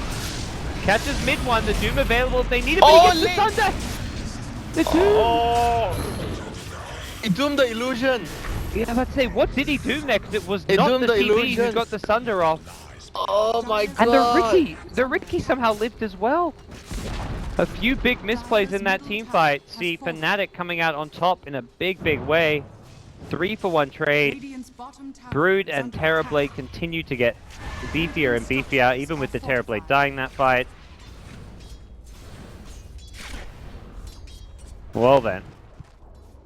Speaker 2: catches mid one. The Doom available if they need it, but he gets the Thunder. The Doom.
Speaker 3: Oh! He doomed the illusion.
Speaker 2: Yeah, I'd say, what did he do next? It was
Speaker 3: It
Speaker 2: not
Speaker 3: doomed
Speaker 2: the
Speaker 3: the
Speaker 2: TV who
Speaker 3: illusion.
Speaker 2: got the Sunder off.
Speaker 3: Oh my god.
Speaker 2: And the Ricky somehow lived as well. A few big misplays in that team fight. See Fnatic coming out on top in a big, big way. 3-for-1 trade.
Speaker 1: Radiant's bottom tower
Speaker 2: Brood
Speaker 1: is
Speaker 2: and
Speaker 1: under
Speaker 2: Terrorblade
Speaker 1: attack.
Speaker 2: continue to get beefier and beefier, even with the Terrorblade dying that fight. Well then.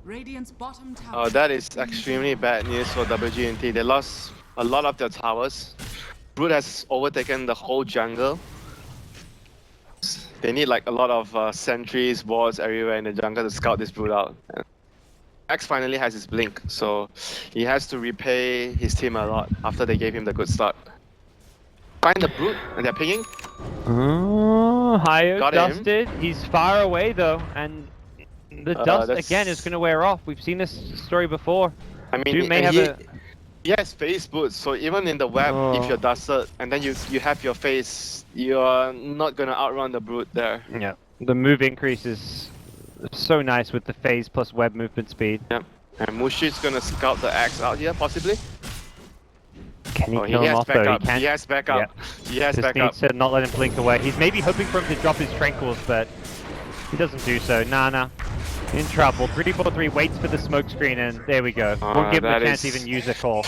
Speaker 1: Radiant's bottom tower.
Speaker 3: Oh, that is extremely bad news for WG.Unity. They lost a lot of their towers. Brood has overtaken the whole jungle. They need like a lot of sentries, wards everywhere in the jungle to scout this Brood out. X finally has his blink, so he has to repay his team a lot after they gave him the good start. Find the Brood, and they're pinging.
Speaker 2: Oh, Hyo
Speaker 3: Got him.
Speaker 2: dusted. He's far away though, and the dust
Speaker 3: that's-
Speaker 2: again is going to wear off. We've seen this story before.
Speaker 3: I mean,
Speaker 2: Doom may
Speaker 3: and
Speaker 2: have
Speaker 3: he has face boots, so even in the web,
Speaker 2: Oh.
Speaker 3: if you're dusted and then you have your face, you're not gonna outrun the Brood there.
Speaker 2: Yeah. The move increase is so nice with the phase plus web movement speed.
Speaker 3: Yep. And Mushi's gonna scout the axe out here, possibly.
Speaker 2: Can he
Speaker 3: Oh, he
Speaker 2: kill him
Speaker 3: has
Speaker 2: off though? He
Speaker 3: backup.
Speaker 2: can't.
Speaker 3: He has backup. He has
Speaker 2: Just
Speaker 3: backup.
Speaker 2: needs to not let him blink away. He's maybe hoping for him to drop his tranquils, but he doesn't do so. Nana in trouble. 3-4-3 waits for the smoke screen, and there we go. Won't give him a
Speaker 3: that
Speaker 2: chance to
Speaker 3: is-
Speaker 2: even use a call.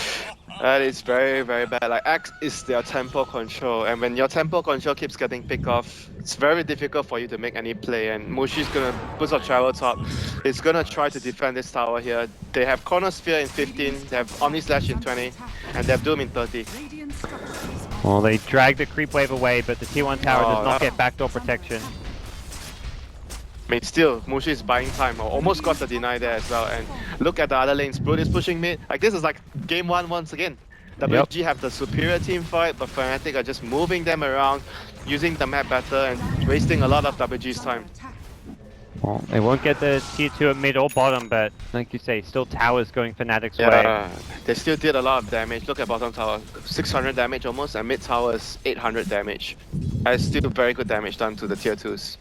Speaker 3: That is very, very bad. Like, Axe is their tempo control, and when your tempo control keeps getting picked off, it's very difficult for you to make any play, and Mushi's gonna boost of travel top. He's gonna try to defend this tower here. They have Chronosphere in 15, they have Omni Slash in 20, and they have Doom in 30.
Speaker 1: Radiant structures are
Speaker 2: Well, they drag the creep wave away, but the T1 tower
Speaker 3: Oh,
Speaker 2: does not
Speaker 3: that-
Speaker 2: get backdoor protection.
Speaker 3: I mean, still, Mushi is buying time. Almost got the deny there as well. And look at the other lanes. Brood is pushing mid. Like, this is like game one once again. WG have the superior team fight, but Fnatic are just moving them around, using the map better, and wasting a lot of WG's time.
Speaker 1: attack.
Speaker 2: Well, they won't get the tier 2 at mid or bottom, but like you say, still towers going Fnatic's way.
Speaker 3: Yeah, they still did a lot of damage. Look at bottom tower, 600 damage almost, and mid tower is 800 damage. That's still very good damage done to the tier 2s.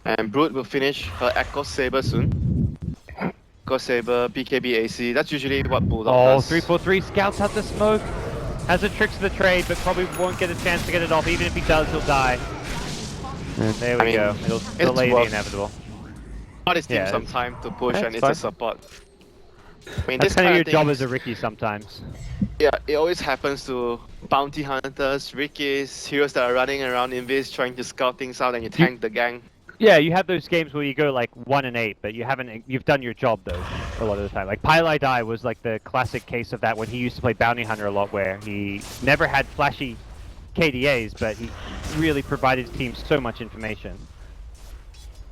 Speaker 3: And Brood will finish her Echo Saber soon. Echo Saber, BKB AC, that's usually what Bulldog
Speaker 2: Oh,
Speaker 3: does.
Speaker 2: 3-4-3 scouts out the smoke. Has a tricks of the trade, but probably won't get a chance to get it off. Even if he does, he'll die. And there we
Speaker 3: I mean,
Speaker 2: go. It'll delay the
Speaker 3: worth-
Speaker 2: inevitable.
Speaker 3: Bought his team
Speaker 2: Yeah,
Speaker 3: some
Speaker 2: it's-
Speaker 3: time to push,
Speaker 2: that's
Speaker 3: and it's
Speaker 2: fine.
Speaker 3: a support. I mean,
Speaker 2: That's
Speaker 3: this
Speaker 2: kind of your
Speaker 3: thing
Speaker 2: job
Speaker 3: is-
Speaker 2: as a Ricky sometimes.
Speaker 3: Yeah, it always happens to bounty hunters, Rickies, heroes that are running around Invis trying to scout things out, and you tank the gang.
Speaker 2: Yeah, you have those games where you go like 1-8, but you've done your job though a lot of the time. Like Pylai Dai was like the classic case of that when he used to play bounty hunter a lot, where he never had flashy KDAs, but he really provided his team so much information.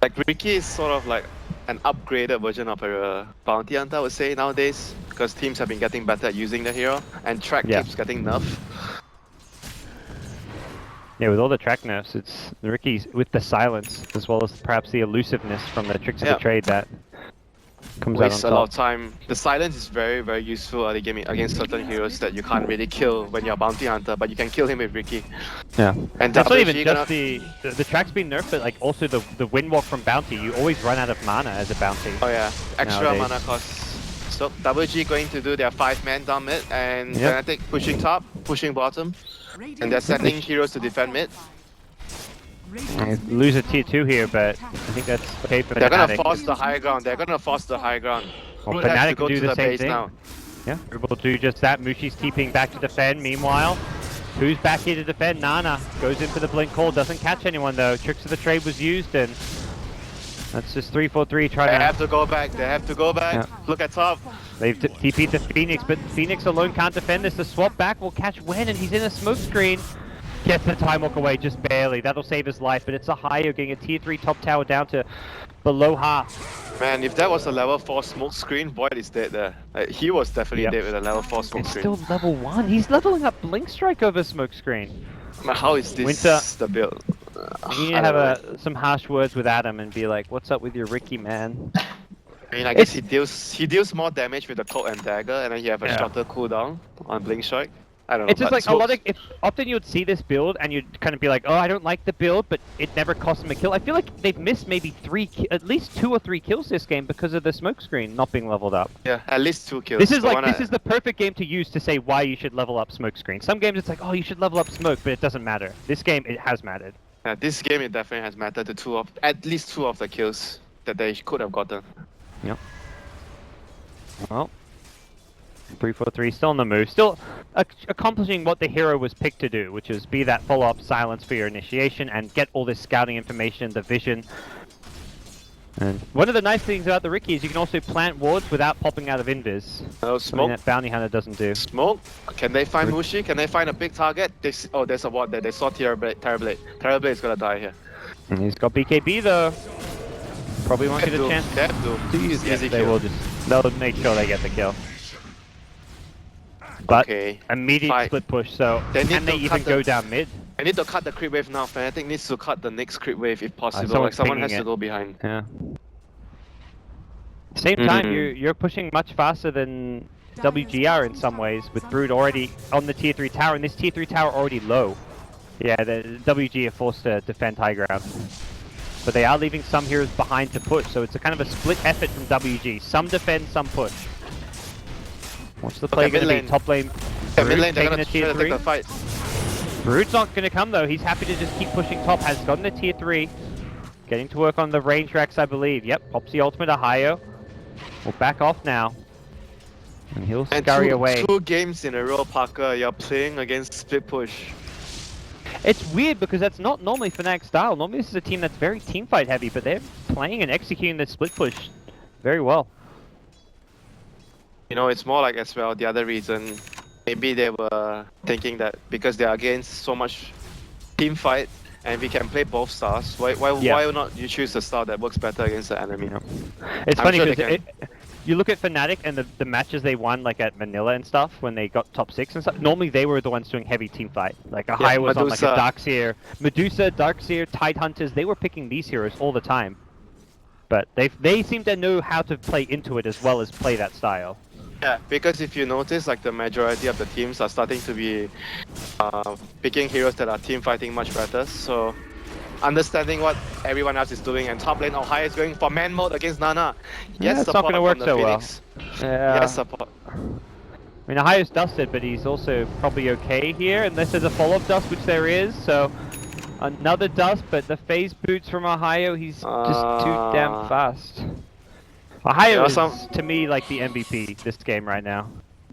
Speaker 3: Like, Ricky is sort of like an upgraded version of a bounty hunter, I would say, nowadays, because teams have been getting better at using the hero, and track
Speaker 2: Yeah.
Speaker 3: keeps getting nerfed.
Speaker 2: Yeah, with all the track nerfs, it's Ricky's with the silence as well as perhaps the elusiveness from the tricks of
Speaker 3: Yeah.
Speaker 2: the trade that comes
Speaker 3: Wastes
Speaker 2: out
Speaker 3: a
Speaker 2: on
Speaker 3: lot of
Speaker 2: top.
Speaker 3: time. The silence is very, very useful early game against certain heroes that you can't really kill when you're a bounty hunter, but you can kill him with Ricky.
Speaker 2: Yeah.
Speaker 3: And
Speaker 2: That's not even
Speaker 3: WG
Speaker 2: just
Speaker 3: gonna-
Speaker 2: the track's been nerfed, but like also the wind walk from bounty. You always run out of mana as a bounty.
Speaker 3: Oh yeah, extra
Speaker 2: Nowadays.
Speaker 3: mana cost. So WG going to do their 5-man down mid, and
Speaker 2: Yep.
Speaker 3: Fnatic pushing top, pushing bottom, and they're sending heroes to defend mid.
Speaker 2: They lose a tier 2 here, but I think that's okay for
Speaker 3: They're gonna
Speaker 2: Fnatic.
Speaker 3: force the high ground. They're gonna force the high ground.
Speaker 2: Well,
Speaker 3: Brood has
Speaker 2: Fnatic
Speaker 3: to go
Speaker 2: can do
Speaker 3: to
Speaker 2: the same
Speaker 3: base
Speaker 2: thing.
Speaker 3: now.
Speaker 2: Yeah, we're able to do just that. Mushi's TPing back to defend. Meanwhile, who's back here to defend? Nana goes in for the blink call, doesn't catch anyone though. Tricks of the trade was used, and that's just 3-4-3
Speaker 3: They
Speaker 2: trying to...
Speaker 3: have to go back. They have to go back.
Speaker 2: Yeah.
Speaker 3: Look at top.
Speaker 2: They've TP'd to Phoenix, but Phoenix alone can't defend this. The swap back will catch Wen, and he's in a smoke screen. Gets the time walk away just barely. That'll save his life, but it's a Hayo getting a tier 3 top tower down to below half.
Speaker 3: Man, if that was a level 4 smoke screen, Void is dead there. Like, he was definitely dead with a level 4 smoke
Speaker 2: It's
Speaker 3: screen.
Speaker 2: still level 1. He's leveling up Blink Strike over Smokescreen.
Speaker 3: Man, how is this
Speaker 2: Winter,
Speaker 3: the build?
Speaker 2: You need to have some harsh words with Adam and be like, "What's up with your Ricky, man?"
Speaker 3: I mean, I guess he deals more damage with the cloak and dagger, and then you have a shorter cooldown on Blink Strike. I don't know.
Speaker 2: It's just like a lot of. Often you would see this build and you'd kind of be like, "Oh, I don't like the build," but it never cost him a kill. I feel like they've missed maybe at least 2 or 3 kills this game because of the Smokescreen not being leveled up.
Speaker 3: Yeah, at least 2 kills.
Speaker 2: This is like this is the perfect game to use to say why you should level up Smokescreen. Some games it's like, "Oh, you should level up Smoke," but it doesn't matter. This game it has mattered.
Speaker 3: Yeah, this game it definitely has mattered to at least 2 of the kills that they could have gotten.
Speaker 2: Yep. Well, 343 still on the move, still accomplishing what the hero was picked to do, which is be that follow-up silence for your initiation and get all this scouting information, the vision. And one of the nice things about the Ricky is you can also plant wards without popping out of invis.
Speaker 3: No
Speaker 2: Something
Speaker 3: smoke.
Speaker 2: that Bounty Hunter doesn't do.
Speaker 3: Smoke. Can they find Mushi? Can they find a big target? Oh, there's a ward there. They saw Terrorblade. Terrorblade is gonna die here.
Speaker 2: And he's got BKB though. Probably won't get a chance to use it. They'll make sure they get the kill. But immediate split push, so can they even go down mid?
Speaker 3: I need to cut the creep wave now. Fnatic needs to cut the next creep wave if possible. Like someone has to go behind.
Speaker 2: Yeah. Same time, you're pushing much faster than WGR in some ways, with Brood already on the tier 3 tower, and this tier 3 tower already low. Yeah, the WG are forced to defend high ground. But they are leaving some heroes behind to push, so it's a kind of a split effort from WG. Some defend, some push. What's the play going to be? Top lane,
Speaker 3: mid lane,
Speaker 2: taking a tier 3.
Speaker 3: Fight.
Speaker 2: Brood's not going to come though, he's happy to just keep pushing top, has gotten a tier 3. Getting to work on the range racks, I believe. Yep, pops the ultimate to Hayo. We'll back off now. And he'll scurry away.
Speaker 3: 2 games in a row, Parker, you're playing against split push.
Speaker 2: It's weird because that's not normally Fnatic style. Normally this is a team that's very teamfight heavy, but they're playing and executing the split push very well.
Speaker 3: You know, it's more like as well, the other reason, maybe they were thinking that because they're against so much team fight and we can play both styles, why not you choose a style that works better against the enemy?
Speaker 2: It's funny because you look at Fnatic and the matches they won, like at Manila and stuff, when they got top 6 and stuff, normally they were the ones doing heavy team fight. Like Hayo was on like a Darkseer, Medusa, Darkseer, Tide Hunters, they were picking these heroes all the time. But they seem to know how to play into it as well as play that style.
Speaker 3: Yeah, because if you notice, like the majority of the teams are starting to be picking heroes that are team fighting much better. So understanding what everyone else is doing, and top lane Ohio is going for man mode against Nana.
Speaker 2: Yes, it's not going to work so
Speaker 3: Phoenix.
Speaker 2: well. Yeah.
Speaker 3: Yes, support.
Speaker 2: I mean, Ohio's dusted, but he's also probably okay here, unless there's a follow-up dust, which there is. So another dust, but the phase boots from Ohio, he's just too damn fast. Ohio is, to me, like the MVP this game right now.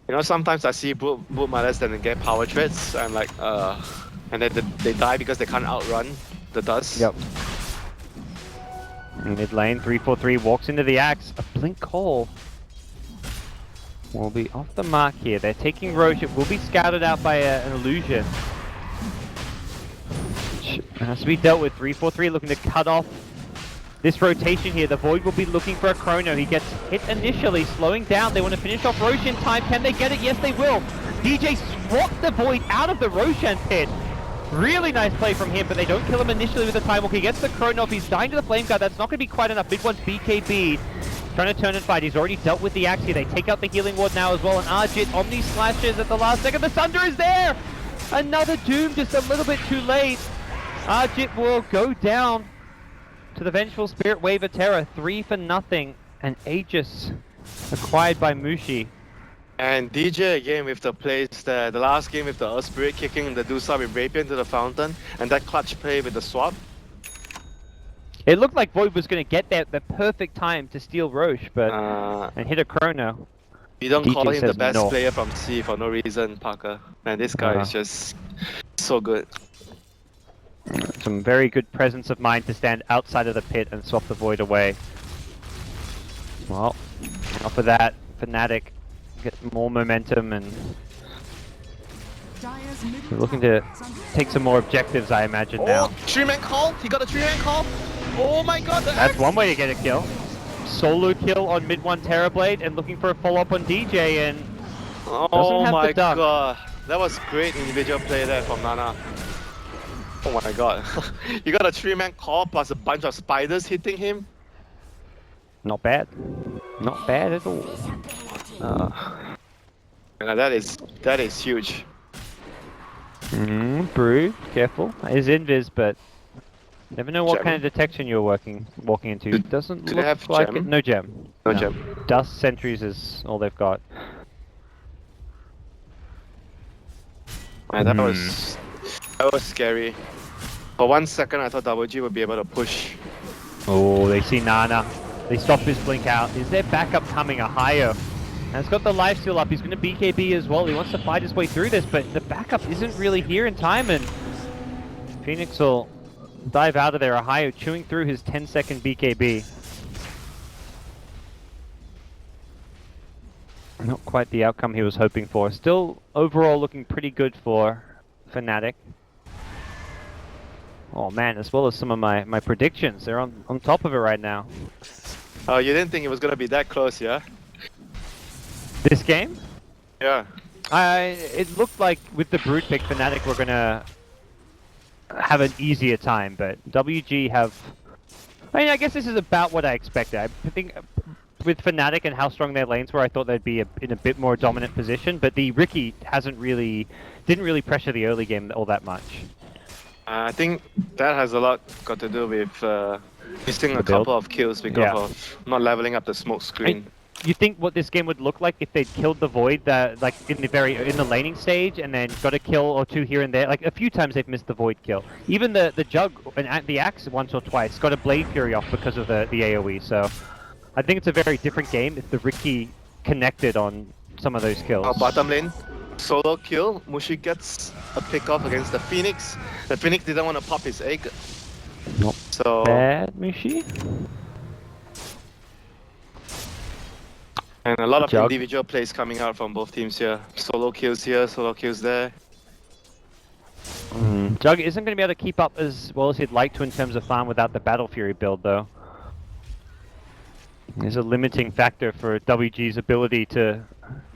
Speaker 3: You know, sometimes I see boot mothers and get power trades, and like, and then they die because they can't outrun the dust.
Speaker 2: Yep. Mid lane, 343 walks into the axe. A blink call will be off the mark here. They're taking Roche. It will be scouted out by an illusion. It has to be dealt with. 343 looking to cut off this rotation here. The Void will be looking for a Chrono. He gets hit initially, slowing down. They want to finish off Roshan time. Can they get it? Yes, they will. DJ swapped the Void out of the Roshan pit. Really nice play from him, but they don't kill him initially with the time walk. He gets the Chrono. If he's dying to the Flame Guard, that's not going to be quite enough. Mid one's BKB. Trying to turn and fight. He's already dealt with the axe here. They take out the healing ward now as well. And Arjit Omni slashes at the last second. The Sunder is there! Another Doom just a little bit too late. Arjit will go down to the Vengeful Spirit Wave of Terror, 3 for nothing, and Aegis acquired by Mushi.
Speaker 3: And DJ again with the plays, the last game with the Earth Spirit kicking the Dusa with Rapier into the fountain, and that clutch play with the swap.
Speaker 2: It looked like Void was going to get there at the perfect time to steal Roche, but and hit a Chrono.
Speaker 3: You don't
Speaker 2: DJ
Speaker 3: call him the best
Speaker 2: no.
Speaker 3: player from C for no reason, Parker. Man, this guy is just so good.
Speaker 2: Some very good presence of mind to stand outside of the pit and swap the Void away. Well, off of that, Fnatic get more momentum and
Speaker 1: Dire's middle
Speaker 2: We're looking to
Speaker 1: tower is under
Speaker 2: take some more objectives, I imagine, now.
Speaker 3: Oh, 3-man call. He got a 3-man call. Oh my god, the
Speaker 2: That's
Speaker 3: X.
Speaker 2: one way to get a kill. Solo kill on mid 1 Terrorblade and looking for a follow-up on DJ and doesn't
Speaker 3: Oh
Speaker 2: have
Speaker 3: my
Speaker 2: the dunk.
Speaker 3: god. That was great individual play there from Nana. Oh my god. You got a 3-man call plus a bunch of spiders hitting him.
Speaker 2: Not bad. Not bad at all.
Speaker 3: Yeah, that is huge.
Speaker 2: Brew, careful. Is invis, but never know what
Speaker 3: Gem.
Speaker 2: kind of detection you're walking into. Doesn't
Speaker 3: do they
Speaker 2: look
Speaker 3: have
Speaker 2: like
Speaker 3: gem?
Speaker 2: it. No gem.
Speaker 3: No gem.
Speaker 2: Dust sentries is all they've got.
Speaker 3: Man, that was scary. For 1 second, I thought WG would be able to push.
Speaker 2: Oh, they see Nana. They stop his blink out. Is there backup coming? A higher? And it's got the lifesteal up. He's going to BKB as well. He wants to fight his way through this, but the backup isn't really here in time, and Phoenix will dive out of there. Ohio chewing through his 10-second BKB. Not quite the outcome he was hoping for. Still, overall, looking pretty good for Fnatic. Oh man, as well as some of my predictions. They're on top of it right now.
Speaker 3: Oh, you didn't think it was gonna be that close, yeah?
Speaker 2: This game?
Speaker 3: Yeah.
Speaker 2: It looked like with the Brood pick, Fnatic were gonna have an easier time, but WG have... I mean, I guess this is about what I expected. I think with Fnatic and how strong their lanes were, I thought they'd be in a bit more dominant position, but the Riki didn't really pressure the early game all that much.
Speaker 3: I think that has a lot got to do with missing a couple of kills because of not leveling up the smoke screen.
Speaker 2: You think what this game would look like if they'd killed the Void like in the laning stage and then got a kill or two here and there? Like a few times they've missed the Void kill. Even the Jug and the Axe once or twice got a Blade Fury off because of the AoE. So I think it's a very different game if the Riki connected on some of those kills.
Speaker 3: Bottom lane, solo kill. Mushi gets a pick off against the Phoenix. The Phoenix didn't want to pop his egg.
Speaker 2: Not
Speaker 3: so
Speaker 2: bad, Mushi.
Speaker 3: And a lot of
Speaker 2: Jug.
Speaker 3: individual plays coming out from both teams here. Solo kills here, solo kills there.
Speaker 2: Jug isn't going to be able to keep up as well as he'd like to in terms of farm without the Battle Fury build, though. There's a limiting factor for WG's ability to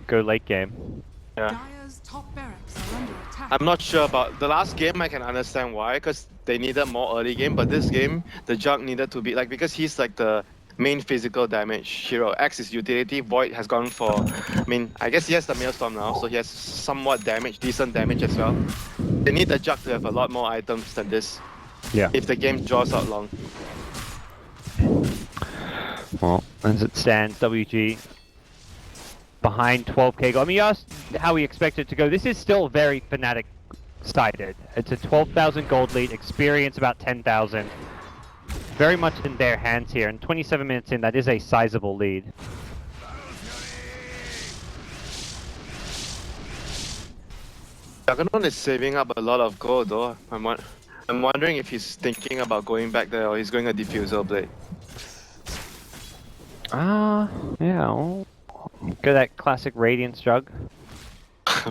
Speaker 2: go late game.
Speaker 3: Yeah.
Speaker 1: Dire's top barracks are under attack.
Speaker 3: I'm not sure about the last game. I can understand why, because they needed more early game. But this game, the Jug needed to be because he's like the main physical damage hero. X is utility. Void has gone for. I mean, I guess he has the Maelstrom now, so he has somewhat decent damage as well. They need the Jug to have a lot more items than this.
Speaker 2: Yeah.
Speaker 3: If the game draws out long.
Speaker 2: Well, as it stands, WG behind 12k gold. I mean, you asked how we expect it to go. This is still very Fnatic sided. It's a 12,000 gold lead, experience about 10,000. Very much in their hands here, and 27 minutes in, that is a sizable lead.
Speaker 3: Juggernaut is saving up a lot of gold though. I'm wondering if he's thinking about going back there or he's going a diffusal blade.
Speaker 2: Yeah, well, go that classic Radiance Jug.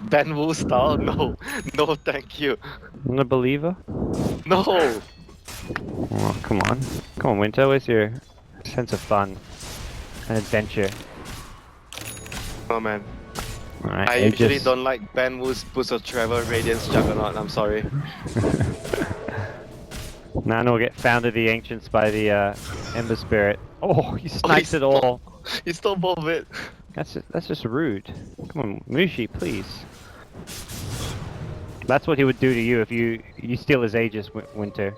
Speaker 3: Ben Wu style? No. No, thank you.
Speaker 2: I'm a believer.
Speaker 3: No!
Speaker 2: Oh, come on. Come on, Winter, where's your sense of fun and adventure?
Speaker 3: Oh man.
Speaker 2: Alright,
Speaker 3: I usually don't like Ben Wu's Boost of Travel Radiance Juggernaut, I'm sorry.
Speaker 2: Nano will get found of the Ancients by the Ember Spirit. Oh, he snipes it all.
Speaker 3: He stole both of it.
Speaker 2: That's just rude. Come on, Mushi, please. That's what he would do to you if you steal his Aegis, Winter.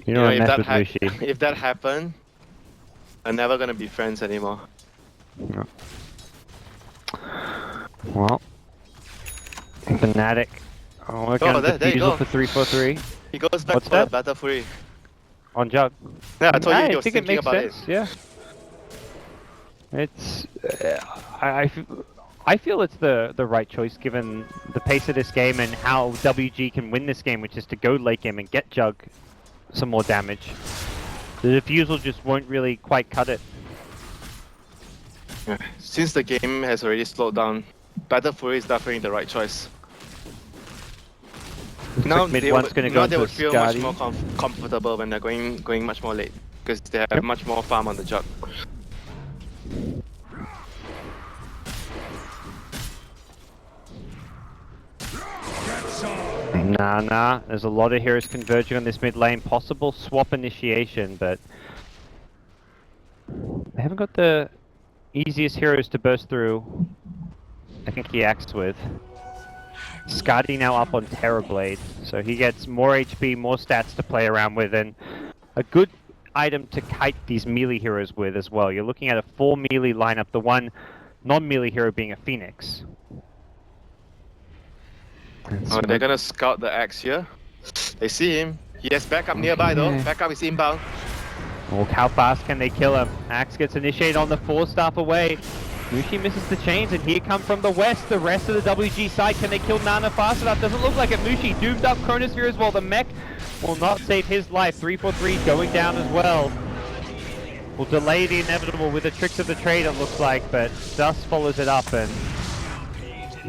Speaker 2: You don't mess with Mushi.
Speaker 3: If that happened, we're never gonna be friends anymore.
Speaker 2: No. Well, Fnatic. Oh, we're going to defusal for 3-4-3.
Speaker 3: He goes back
Speaker 2: What's
Speaker 3: for
Speaker 2: that?
Speaker 3: the Battle Fury.
Speaker 2: On Jug.
Speaker 3: Yeah, I told you he
Speaker 2: I
Speaker 3: was
Speaker 2: think it
Speaker 3: thinking
Speaker 2: makes
Speaker 3: about
Speaker 2: sense. Yeah. It's I feel it's the right choice given the pace of this game and how WG can win this game, which is to go late game and get Jug some more damage. The defusal just won't really quite cut it.
Speaker 3: Yeah. Since the game has already slowed down Battle Fury is definitely the right choice.
Speaker 2: Looks
Speaker 3: Now
Speaker 2: like mid
Speaker 3: they
Speaker 2: one's
Speaker 3: would,
Speaker 2: going to
Speaker 3: now
Speaker 2: go
Speaker 3: they
Speaker 2: into
Speaker 3: would feel much
Speaker 2: Scotty.
Speaker 3: more comfortable when they're going much more late because they have
Speaker 2: Yep.
Speaker 3: much more farm on the jug.
Speaker 2: Nah. There's a lot of heroes converging on this mid lane. Possible swap initiation, but they haven't got the easiest heroes to burst through. I think he acts with. Scotty now up on Terrorblade, so he gets more HP, more stats to play around with, and a good item to kite these melee heroes with as well. You're looking at a 4 melee lineup, the one non-melee hero being a Phoenix.
Speaker 3: Oh, they're gonna scout the Axe here. They see him. He has backup nearby though. Backup is inbound.
Speaker 2: Oh, how fast can they kill him? Axe gets initiated on the 4-staff away. Mushi misses the chains, and here come from the west the rest of the WG side. Can they kill Nana fast enough? Doesn't look like it. Mushi doomed up Chronosphere as well. The mech will not save his life. 343 going down as well. Will delay the inevitable with the tricks of the trade, it looks like, but Dust follows it up, and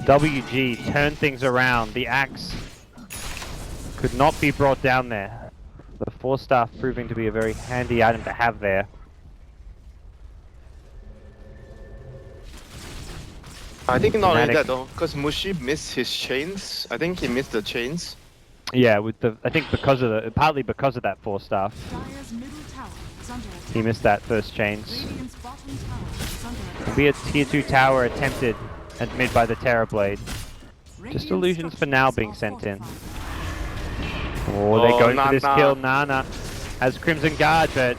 Speaker 2: WG turn things around. The Axe could not be brought down there. The 4-staff proving to be a very handy item to have there.
Speaker 3: I think not only
Speaker 2: Fnatic.
Speaker 3: that though, because Mushi missed his chains. I think he missed the chains.
Speaker 2: Yeah, with the I think because of the partly because of that 4-staff.
Speaker 1: Dire's middle tower is under attack.
Speaker 2: He missed that first chains.
Speaker 1: Radiant's bottom tower is under attack.
Speaker 2: Will be a tier 2 tower attempted at mid by the Terrorblade. Just illusions for now being sent in. Oh, they're going for this kill. Nana has Crimson Guard, but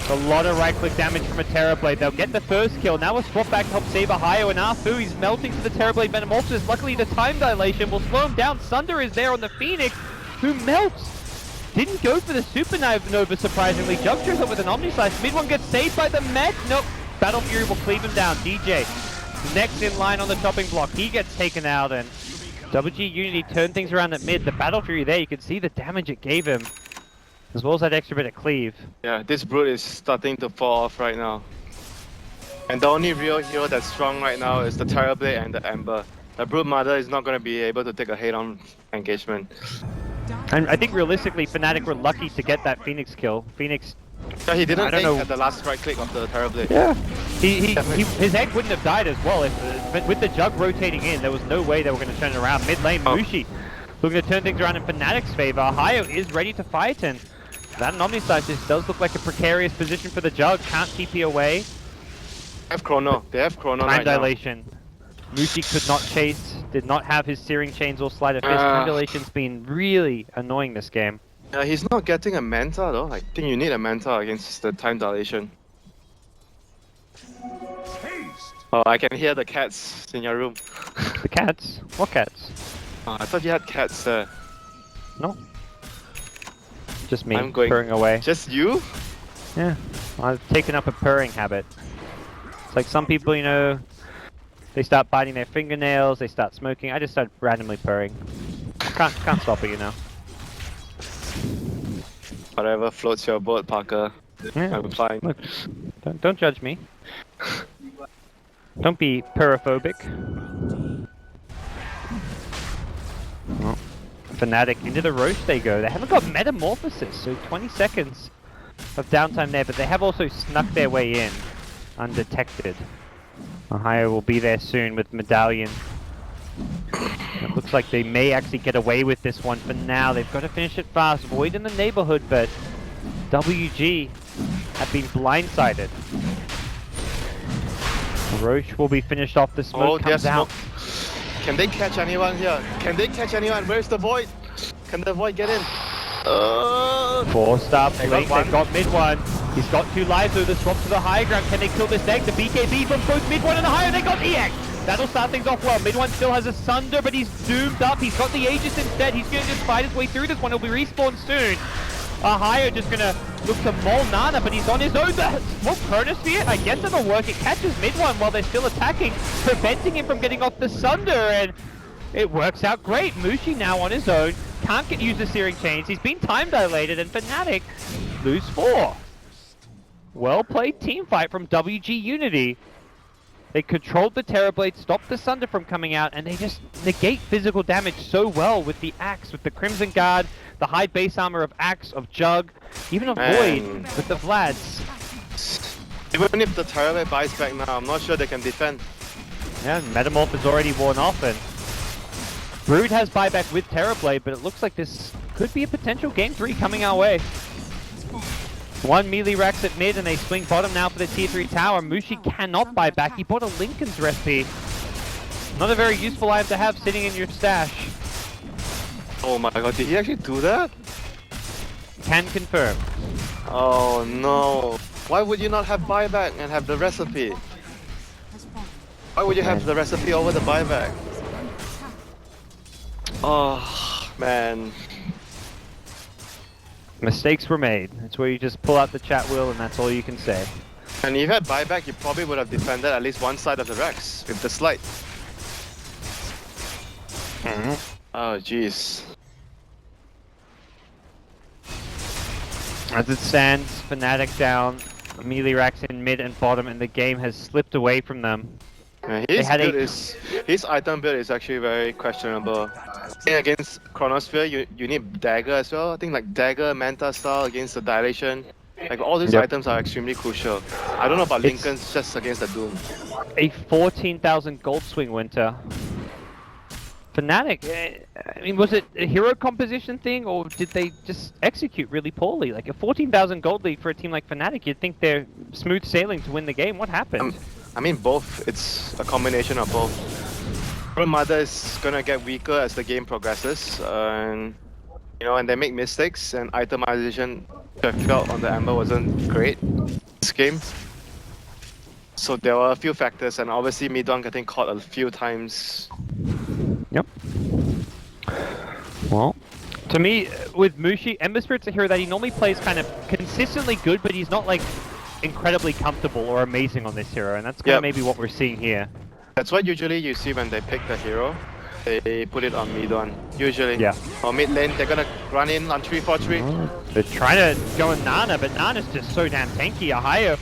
Speaker 2: a lot of right-click damage from a Terrorblade. They'll get the first kill. Now a swap back to help save Ahayo, and Arfu, he's melting to the Terrorblade Metamorphosis. Luckily, the time dilation will slow him down. Sunder is there on the Phoenix, who melts. Didn't go for the Supernova, surprisingly. Jug shows up with an Omnislice. Mid one gets saved by the mech. Nope. Battle Fury will cleave him down. DJ, next in line on the chopping block. He gets taken out, and WG.Unity turned things around at mid. The Battle Fury there, you can see the damage it gave him, as well as that extra bit of cleave.
Speaker 3: Yeah, this brute is starting to fall off right now. And the only real hero that's strong right now is the Terrorblade and the Ember. The Brute Mother is not going to be able to take a head-on engagement.
Speaker 2: And I think realistically, Fnatic were lucky to get that Phoenix kill. Phoenix,
Speaker 3: Yeah, he didn't
Speaker 2: I don't
Speaker 3: aim
Speaker 2: know.
Speaker 3: at the last right click of the Terrorblade.
Speaker 2: yeah, his egg wouldn't have died as well if with the Jug rotating in. There was no way they were going to turn it around. Mid lane, Mushi looking to turn things around in Fnatic's favor. Ahayo is ready to fight, and that Omnislice just does look like a precarious position for the Jug. Can't TP away.
Speaker 3: They have Chrono. They have Chrono
Speaker 2: Time
Speaker 3: right now.
Speaker 2: dilation. Mushi could not chase, did not have his Searing Chains or Sleight of Fist. Time dilation's been really annoying this game.
Speaker 3: He's not getting a Manta though. I think you need a Manta against the time dilation. Oh, I can hear the cats in your room.
Speaker 2: The cats? What cats?
Speaker 3: Oh, I thought you had cats there.
Speaker 2: No. Just me
Speaker 3: I'm going-
Speaker 2: purring away.
Speaker 3: Just you?
Speaker 2: Yeah, I've taken up a purring habit. It's like some people, you know, they start biting their fingernails, they start smoking. I just start randomly purring. Can't stop it, you know.
Speaker 3: Whatever floats your boat, Parker.
Speaker 2: Yeah.
Speaker 3: I'm replying.
Speaker 2: Look, don't judge me. Don't be purrophobic. Well, Fnatic into the roast they go. They haven't got Metamorphosis, so 20 seconds of downtime there, but they have also snuck their way in undetected. Ohio will be there soon with Medallion. It looks like they may actually get away with this one for now. They've got to finish it fast. Void in the neighborhood, but WG have been blindsided. Roche will be finished off. The smoke comes out.
Speaker 3: Can they catch anyone here? Can they catch anyone? Where's the Void? Can the Void get in?
Speaker 2: 4-star
Speaker 3: They
Speaker 2: blink,
Speaker 3: got one.
Speaker 2: they've got mid one. He's got 2 lives though, the swap to the high ground. Can they kill this egg? The BKB from both mid one and the higher, they got EX! That'll start things off well. Mid one still has a Sunder, but he's doomed up. He's got the Aegis instead. He's going to just fight his way through this one. He'll be respawned soon. Ahayo just gonna look to maul Nana, but he's on his own. The smoke Chronosphere, I guess it'll work. It catches mid one while they're still attacking, preventing him from getting off the Sunder, and it works out great. Mushi now on his own. Can't get used to Searing Chains. He's been time dilated, and Fnatic lose 4. Well played team fight from WG.Unity. They controlled the Terrorblade, stopped the Sunder from coming out, and they just negate physical damage so well with the Axe, with the Crimson Guard, the high base armor of Axe, of Jug, even of Void with the Vlads.
Speaker 3: Even if the Terrorblade buys back now, I'm not sure they can defend.
Speaker 2: Yeah, Metamorph is already worn off, and Brood has buyback with Terrorblade, but it looks like this could be a potential Game 3 coming our way. One melee racks at mid and they swing bottom now for the tier 3 tower. Mushi cannot buy back. He bought a Lincoln's recipe. Not a very useful item to have sitting in your stash.
Speaker 3: Oh my god, did he actually do that?
Speaker 2: Can confirm.
Speaker 3: Oh no. Why would you not have buyback and have the recipe? Why would you have the recipe over the buyback? Oh man.
Speaker 2: Mistakes were made. That's where you just pull out the chat wheel and that's all you can say.
Speaker 3: And if you had buyback, you probably would have defended at least one side of the Rex with the slide. Oh jeez.
Speaker 2: As it stands, Fnatic down, melee racks in mid and bottom, and the game has slipped away from them.
Speaker 3: Yeah, his item build is actually very questionable. Against Chronosphere, you need Dagger as well. I think like Dagger, Manta style against the Dilation. Like all these items are extremely crucial. I don't know about Lincoln's just against the Doom.
Speaker 2: A 14,000 gold swing Winter. Fnatic, I mean, was it a hero composition thing or did they just execute really poorly? Like a 14,000 gold lead for a team like Fnatic, you'd think they're smooth sailing to win the game. What happened?
Speaker 3: I mean both. It's a combination of both. Mother is gonna get weaker as the game progresses, and you know, and they make mistakes. And itemization, I felt on the Amber wasn't great this game. So there were a few factors, and obviously Midon getting caught a few times.
Speaker 2: Yep. Well, to me, with Mushi, Ember Spirit's a hero that he normally plays kind of consistently good, but he's not like incredibly comfortable or amazing on this hero, and that's kind of maybe what we're seeing here.
Speaker 3: That's what usually you see when they pick the hero. They put it on Midon, usually.
Speaker 2: Yeah.
Speaker 3: Or mid lane, they're gonna run in on 3-4-3.
Speaker 2: They're trying to go in Nana, but Nana's just so damn tanky. Ahaya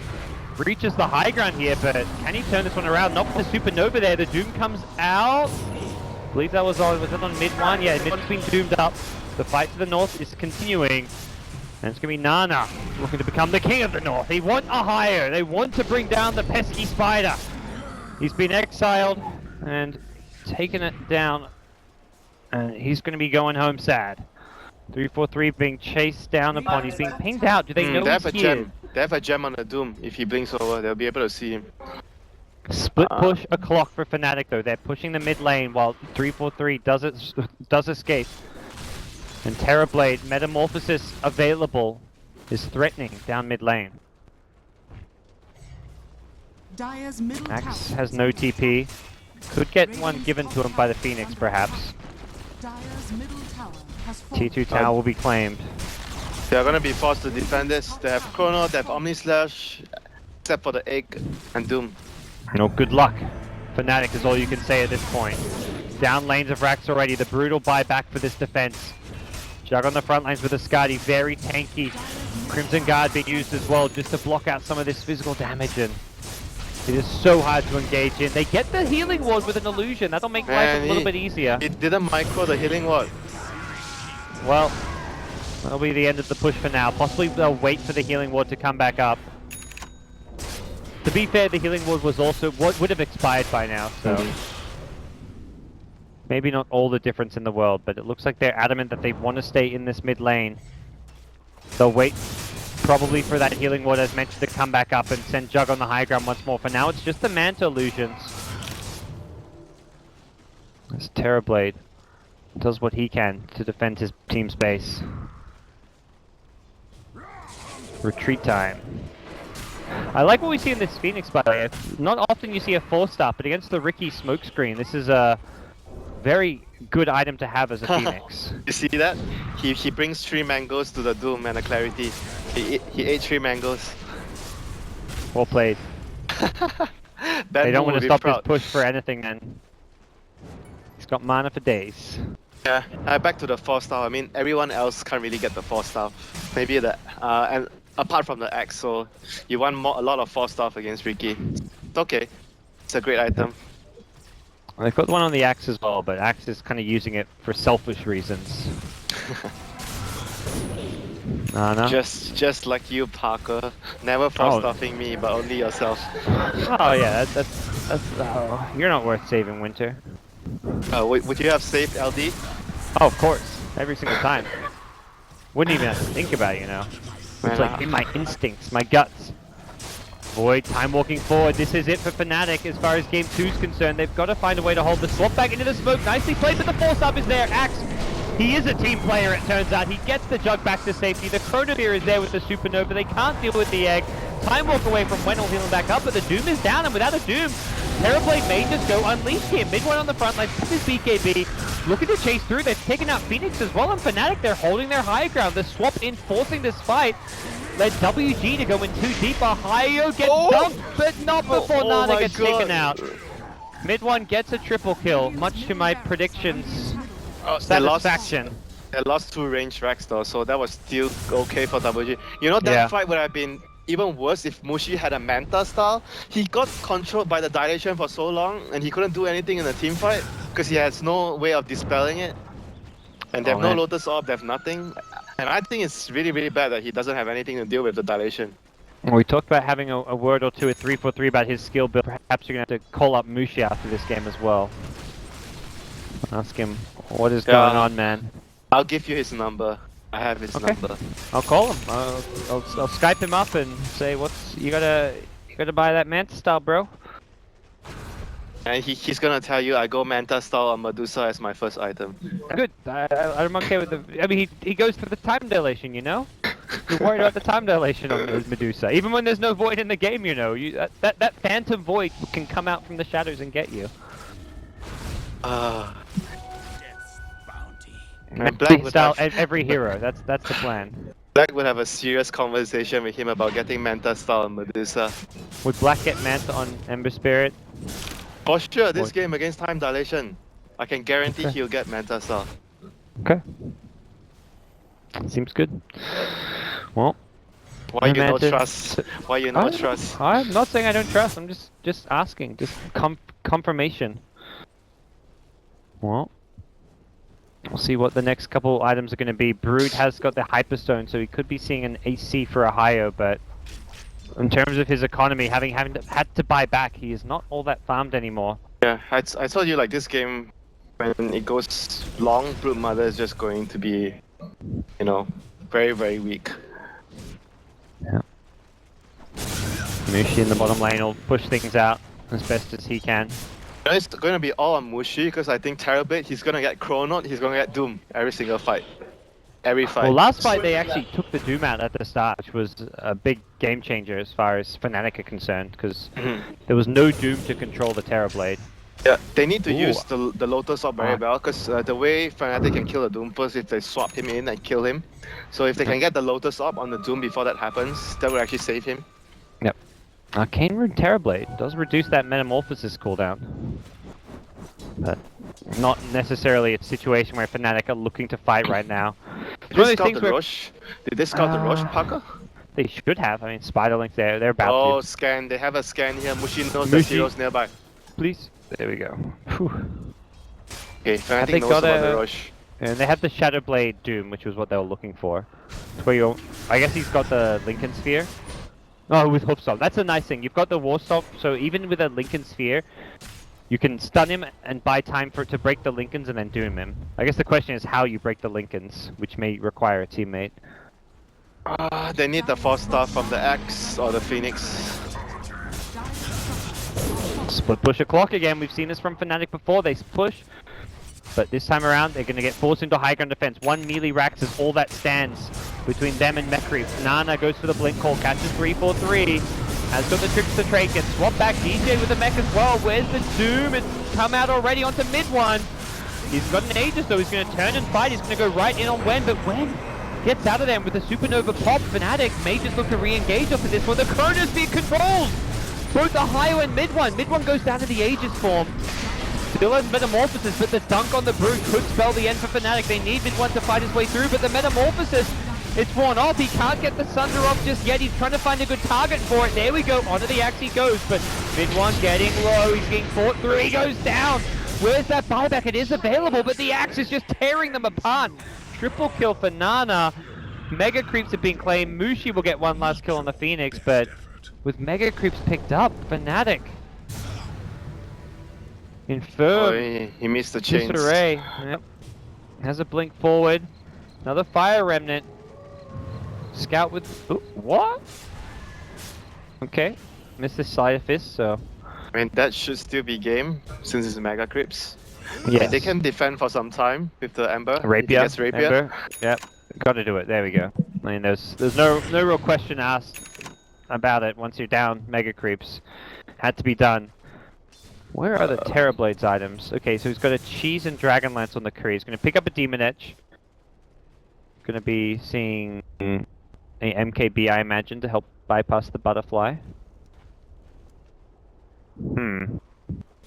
Speaker 2: reaches the high ground here, but can he turn this one around? Not with the Supernova there. The Doom comes out. I believe that was it on mid one? Yeah, mid has been doomed up. The fight to the north is continuing. And it's going to be Nana looking to become the king of the north. They want a higher. They want to bring down the pesky spider. He's been exiled and taken it down. And he's going to be going home sad. 343 being chased down upon. He's being pinged out. Do they know
Speaker 3: they have
Speaker 2: he's
Speaker 3: a
Speaker 2: here?
Speaker 3: gem. They have a gem on the Doom. If he blinks over, they'll be able to see him.
Speaker 2: Split push a clock for Fnatic though. They're pushing the mid lane while 343 does escape. And Terrorblade, Metamorphosis available, is threatening down mid lane.
Speaker 1: Dire's middle
Speaker 2: Axe
Speaker 1: tower
Speaker 2: has no TP. Could get one given to him by the Phoenix perhaps.
Speaker 1: Dire's middle tower has fallen.
Speaker 2: T2 tower will be claimed.
Speaker 3: They're gonna be forced to defend this. They have Chrono, they have Omni Slash, except for the Egg and Doom.
Speaker 2: You know, good luck. Fnatic is all you can say at this point. Down lanes of Rax already. The brutal buyback for this defense. Jug on the front lines with a Skadi, very tanky. Crimson Guard being used as well just to block out some of this physical damage, and it is so hard to engage in. They get the healing ward with an illusion. That'll make life a little bit easier.
Speaker 3: It didn't micro the healing ward.
Speaker 2: Well, that'll be the end of the push for now. Possibly they'll wait for the healing ward to come back up. To be fair, the healing ward was also what would have expired by now, so maybe not all the difference in the world, but it looks like they're adamant that they want to stay in this mid lane. They'll wait probably for that healing ward as mentioned to come back up and send Jug on the high ground once more. For now, it's just the Manta illusions. This Terrorblade does what he can to defend his team's base. Retreat time. I like what we see in this Phoenix, by the way. Not often you see a 4-star, but against the Ricky smokescreen, this is a very good item to have as a Phoenix.
Speaker 3: You see that? He brings 3 mangoes to the Doom and a Clarity. He ate 3 mangoes.
Speaker 2: Well played. They don't want to stop his push for anything, then. He's got mana for days.
Speaker 3: Yeah, back to the 4-star. I mean, everyone else can't really get the 4-star. Maybe the and apart from the Axe, so you want a lot of 4-star against Ricky. It's okay. It's a great item.
Speaker 2: They've got one on the Axe as well, but Axe is kind of using it for selfish reasons. No.
Speaker 3: Just like you, Parker. Never for stuffing me, but only yourself.
Speaker 2: Oh yeah, that's you're not worth saving, Winter.
Speaker 3: Would you have saved LD?
Speaker 2: Oh, of course, every single time. Wouldn't even have to think about it, you know. It's like in my instincts, my guts. Void, time walking forward. This is it for Fnatic as far as game 2 is concerned. They've got to find a way to hold the swap back into the smoke. Nicely played, but the force up is there. Axe, he is a team player, it turns out. He gets the jug back to safety. The Chronosphere is there with the supernova. They can't deal with the egg. Time walk away from Wendell healing back up, but the Doom is down, and without a Doom, Terrorblade may just go unleashed here. Mid one on the front line, this is BKB. Looking to chase through, they've taken out Phoenix as well, and Fnatic, they're holding their high ground. The swap in forcing this fight led WG to go in too deep. Ohio gets dumped, but not before Nana gets taken out. Mid one gets a triple kill, much to my predictions. Satisfaction.
Speaker 3: They lost 2 range racks though, so that was still okay for WG. You know, that fight would have been even worse if Mushi had a Manta style. He got controlled by the dilation for so long, and he couldn't do anything in the team fight because he has no way of dispelling it. And they have no Lotus Orb, they have nothing. And I think it's really, really bad that he doesn't have anything to deal with the dilation.
Speaker 2: We talked about having a word or two at 3-4-3 about his skill build. Perhaps you're going to have to call up Mushi after this game as well. Ask him, what is going on, man?
Speaker 3: I'll give you his number. I have his number.
Speaker 2: I'll call him. I'll Skype him up and say, you gotta buy that Manta style, bro.
Speaker 3: And he's gonna tell you I go Manta style on Medusa as my first item.
Speaker 2: Good. I'm okay with the. I mean, he goes for the time dilation, you know. You're worried about the time dilation on Medusa, even when there's no void in the game, you know. That phantom void can come out from the shadows and get you. Black style every hero. That's the plan.
Speaker 3: Black would have a serious conversation with him about getting Manta style on Medusa.
Speaker 2: Would Black get Manta on Ember Spirit?
Speaker 3: For sure, this game against time dilation, I can guarantee he'll get Manta style.
Speaker 2: Okay. Seems good. Well.
Speaker 3: Why you not trust? Why you not trust?
Speaker 2: I'm not saying I don't trust. I'm just asking, just confirmation. Well. We'll see what the next couple items are going to be. Brood has got the Hyperstone, so he could be seeing an AC for Ohio, but in terms of his economy, having had to buy back, he is not all that farmed anymore.
Speaker 3: Yeah, I told you, like, this game, when it goes long, Brood Mother is just going to be, you know, very, very weak.
Speaker 2: Yeah. Mushi in the bottom lane will push things out as best as he can.
Speaker 3: It's going to be all on Mushi because I think Terrorblade, he's going to get Chrono, he's going to get Doom every single fight. Every fight.
Speaker 2: Well, last fight they actually took the Doom out at the start, which was a big game changer as far as Fnatic are concerned, because there was no Doom to control the Terrorblade.
Speaker 3: Yeah, they need to use the Lotus Orb very well, because the way Fnatic can kill the Doom first if they swap him in and kill him. So if they can get the Lotus Orb on the Doom before that happens, that will actually save him.
Speaker 2: Yep. Arcane Rune Terrorblade does reduce that Metamorphosis cooldown. But not necessarily a situation where Fnatic are looking to fight right now.
Speaker 3: Did they scout the Roche? Did they scout the Roche, Parker?
Speaker 2: They should have. I mean, Spiderlink, they're about to.
Speaker 3: Oh, scan. They have a scan here. Mushi knows the heroes nearby.
Speaker 2: Please. There we go. Whew.
Speaker 3: Okay, Fnatic knows about the Roche.
Speaker 2: And they have the Shadowblade Doom, which was what they were looking for. It's where you, I guess he's got the Lincoln Sphere. Oh, with Hoofstop. That's a nice thing. You've got the Warstop, so even with a Lincoln Sphere, you can stun him and buy time for it to break the Lincolns and then doom him. I guess the question is how you break the Lincolns, which may require a teammate.
Speaker 3: They need the Force Staff from the Axe or the Phoenix.
Speaker 2: Split push a clock again. We've seen this from Fnatic before. They push, but this time around they're going to get forced into high ground defense. One melee Rax is all that stands between them and Mekri. Nana goes for the blink call, catches 3-4-3. Has got the tricks to trade, gets swapped back. DJ with the mech as well. Where's the Doom? It's come out already onto mid one. He's got an Aegis though. He's going to turn and fight. He's going to go right in on Wen, but Wen gets out of them with the Supernova pop. Fnatic may just look to re-engage off of this one. The Chronosphere controls both the Ohio and mid one. Mid one goes down to the Aegis form. Still has Metamorphosis, but the dunk on the Brood could spell the end for Fnatic. They need mid one to fight his way through, but the Metamorphosis It's worn off. He can't get the Sunder off just yet. He's trying to find a good target for it. There we go. Onto the axe he goes, but mid one getting low. He's getting fought through. He goes down. Where's that buyback? It is available, but the axe is just tearing them apart. Triple kill for Nana. Mega creeps have been claimed. Mushi will get one last kill on the Phoenix, but with mega creeps picked up, Fnatic. Infirm.
Speaker 3: Oh, he missed the chains.
Speaker 2: Disarray. Yep. Has a blink forward. Another fire remnant. Scout with. Ooh, what? Okay. Missed the side of fist, so.
Speaker 3: I mean, that should still be game since it's mega creeps.
Speaker 2: Yeah.
Speaker 3: They can defend for some time with the Ember.
Speaker 2: Rapier.
Speaker 3: Yes, Rapier.
Speaker 2: Ember. Yep. Gotta do it. There we go. I mean, there's no real question asked about it once you're down mega creeps. Had to be done. Where are the Terrorblades items? Okay, so he's got a Cheese and Dragonlance on the Kree. He's gonna pick up a Demon Edge. Gonna be seeing a MKB, I imagine, to help bypass the butterfly.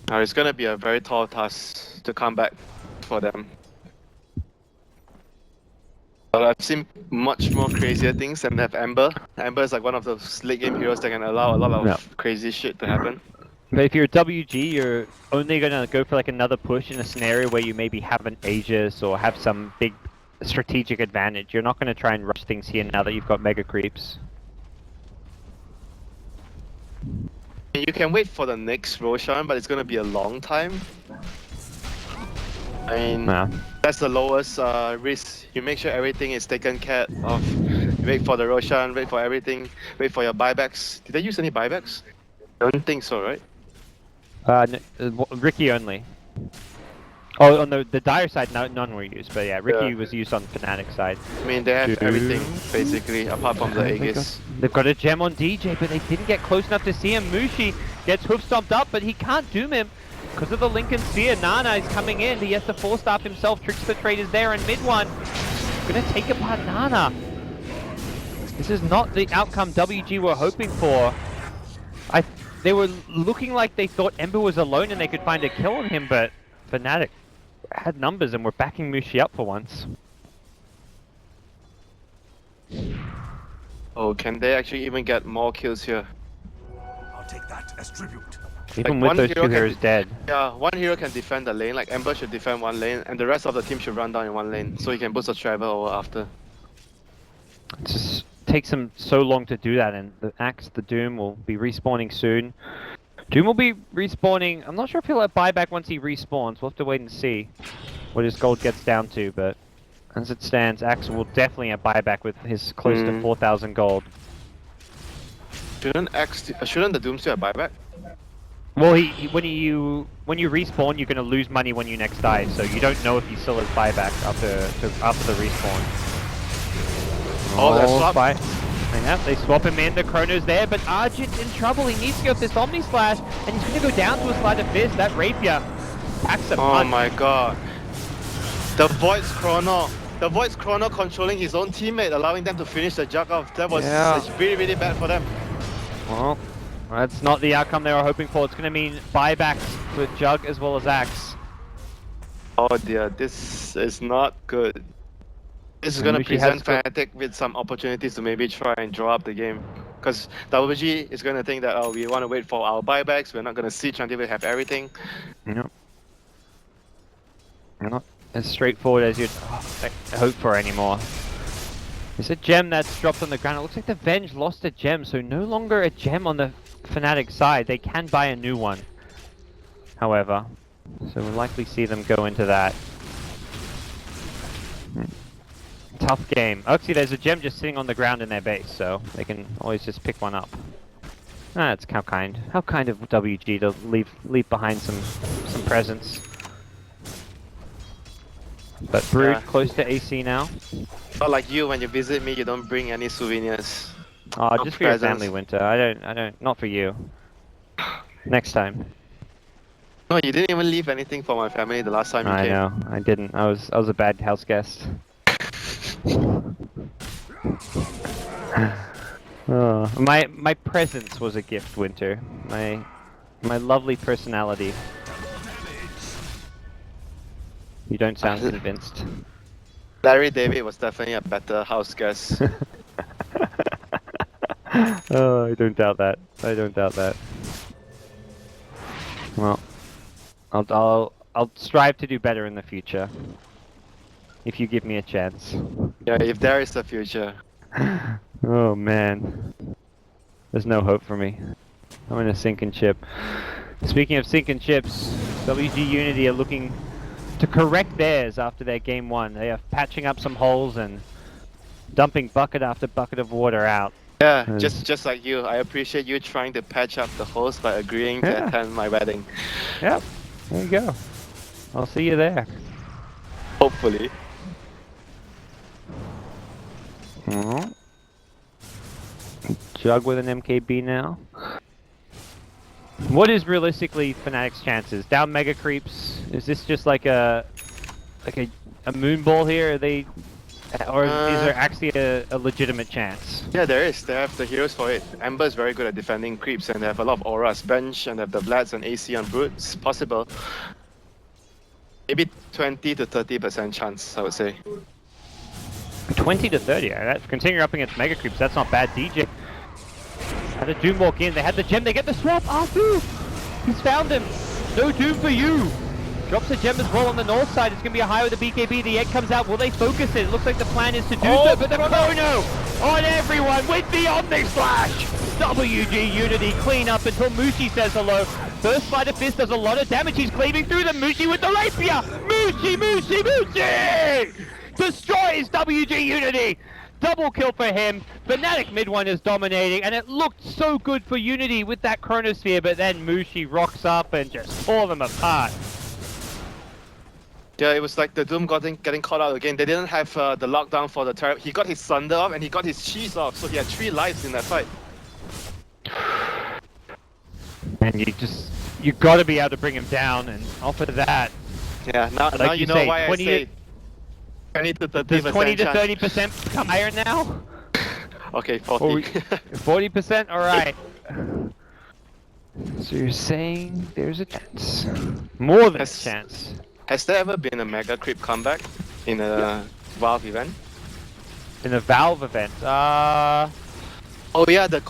Speaker 3: It's gonna be a very tall task to come back for them. But I've seen much more crazier things than have Ember. Ember is like one of those late game heroes that can allow a lot of crazy shit to happen.
Speaker 2: But if you're a WG, you're only gonna go for like another push in a scenario where you maybe have an Aegis or have some big strategic advantage. You're not gonna try and rush things here now that you've got mega creeps.
Speaker 3: You can wait for the next Roshan, but it's gonna be a long time. I mean, that's the lowest risk. You make sure everything is taken care of. You wait for the Roshan, wait for everything, wait for your buybacks. Did they use any buybacks? I don't think so, right?
Speaker 2: Ricky only. Oh, on the dire side, none were used, but yeah, Ricky was used on Fnatic side.
Speaker 3: I mean, they have everything, basically, apart from the Aegis.
Speaker 2: They've got a gem on DJ, but they didn't get close enough to see him. Mushi gets hoof stomped up, but he can't doom him. Because of the Lincoln Sphere, Nana is coming in. He has to 4-staff himself. Trickster Trade is there, and mid one. Gonna take apart Nana. This is not the outcome WG were hoping for. They were looking like they thought Ember was alone and they could find a kill on him, but Fnatic had numbers and were backing Mushi up for once.
Speaker 3: Oh, can they actually even get more kills here?
Speaker 4: I'll take that as tribute.
Speaker 2: Even
Speaker 3: Like
Speaker 2: with those two heroes dead.
Speaker 3: Yeah, one hero can defend the lane, like Ember should defend one lane, and the rest of the team should run down in one lane, so he can boost the Trevor over after.
Speaker 2: It just takes them so long to do that, and the Axe, the Doom, will be respawning soon. Doom will be respawning. I'm not sure if he'll have buyback once he respawns. We'll have to wait and see what his gold gets down to, but as it stands, Axe will definitely have buyback with his close to 4,000 gold.
Speaker 3: Shouldn't the Doom still have buyback?
Speaker 2: Well, when you respawn, you're gonna lose money when you next die, so you don't know if he still has buyback after the respawn.
Speaker 3: Oh, that's swap.
Speaker 2: Yeah, they swap him in. The Chrono's there, but Argent's in trouble. He needs to go for this Omni Slash, and he's gonna go down to a Slide of Fist. That Rapier packs a punch.
Speaker 3: Oh my god. The Void's Chrono controlling his own teammate, allowing them to finish the jug off. That was really, really bad for them.
Speaker 2: Well, that's not the outcome they were hoping for. It's gonna mean buybacks for Jug as well as Axe.
Speaker 3: Oh dear, this is not good. This is going to present Fnatic with some opportunities to maybe try and draw up the game. Because WG is going to think that, oh, we want to wait for our buybacks, we're not going to siege until we have everything.
Speaker 2: Nope. Not as straightforward as you'd hope for anymore. There's a gem that's dropped on the ground. It looks like the Venge lost a gem, so no longer a gem on the Fnatic side. They can buy a new one, however. So we'll likely see them go into that. Tough game. Actually, there's a gem just sitting on the ground in their base, so they can always just pick one up. That's how kind. How kind of WG to leave behind some presents. But Brood close to AC now.
Speaker 3: Not like you, when you visit me, you don't bring any souvenirs.
Speaker 2: Oh, just for your family, Winter. I don't. Not for you. Next time.
Speaker 3: No, you didn't even leave anything for my family the last time you came.
Speaker 2: I know. I didn't. I was a bad house guest. Oh, my presence was a gift, Winter. My lovely personality. You don't sound convinced.
Speaker 3: Larry David was definitely a better house guest.
Speaker 2: Oh, I don't doubt that. I don't doubt that. Well, I'll strive to do better in the future. If you give me a chance.
Speaker 3: Yeah, if there is a future.
Speaker 2: Oh man. There's no hope for me. I'm in a sinking ship. Speaking of sinking ships, WG.Unity are looking to correct theirs after their game 1. They are patching up some holes and dumping bucket after bucket of water out.
Speaker 3: Yeah, just like you. I appreciate you trying to patch up the holes by agreeing to attend my wedding.
Speaker 2: Yep, there you go. I'll see you there.
Speaker 3: Hopefully.
Speaker 2: Jug with an MKB now. What is realistically Fnatic's chances? Down mega creeps? Is this just like a moon ball here? Are they, or is there actually a legitimate chance?
Speaker 3: Yeah, there is. They have the heroes for it. Ember is very good at defending creeps, and they have a lot of auras bench, and they have the Vlads and AC on Brood. It's possible. Maybe 20 to 30% chance, I would say.
Speaker 2: 20 to 30. That's continuing up against mega creeps. That's not bad. DJ had a Doom walk in. They had the gem. They get the swap. Arthur! He's found him. No Doom for you. Drops the gem as well on the north side. It's going to be a high with the BKB. The egg comes out. Will they focus it? It looks like the plan is to do so, but the chrono on everyone with the Omni Slash. WG.Unity clean up until Mushi says hello. First Spider Fist does a lot of damage. He's cleaving through the Mushi with the rapier. Mushi! Destroys WG.Unity. Double kill for him. Fnatic mid one is dominating, and it looked so good for Unity with that Chronosphere, but then Mushi rocks up and just tore them apart.
Speaker 3: Yeah, it was like the Doom getting caught out again. They didn't have the lockdown for the turret. He got his Thunder off and he got his Cheese off, so he had 3 lives in that fight.
Speaker 2: And you gotta be able to bring him down, and off of that.
Speaker 3: Yeah, now
Speaker 2: Like
Speaker 3: you know
Speaker 2: say,
Speaker 3: why I say 20 to 30%.
Speaker 2: Does 20 to 30% become higher now?
Speaker 3: Okay, 40.
Speaker 2: 40%? Alright. So you're saying there's a chance. More than a chance.
Speaker 3: Has there ever been a Mega Creep comeback in a Valve event?
Speaker 2: In a Valve event?
Speaker 3: Oh yeah, the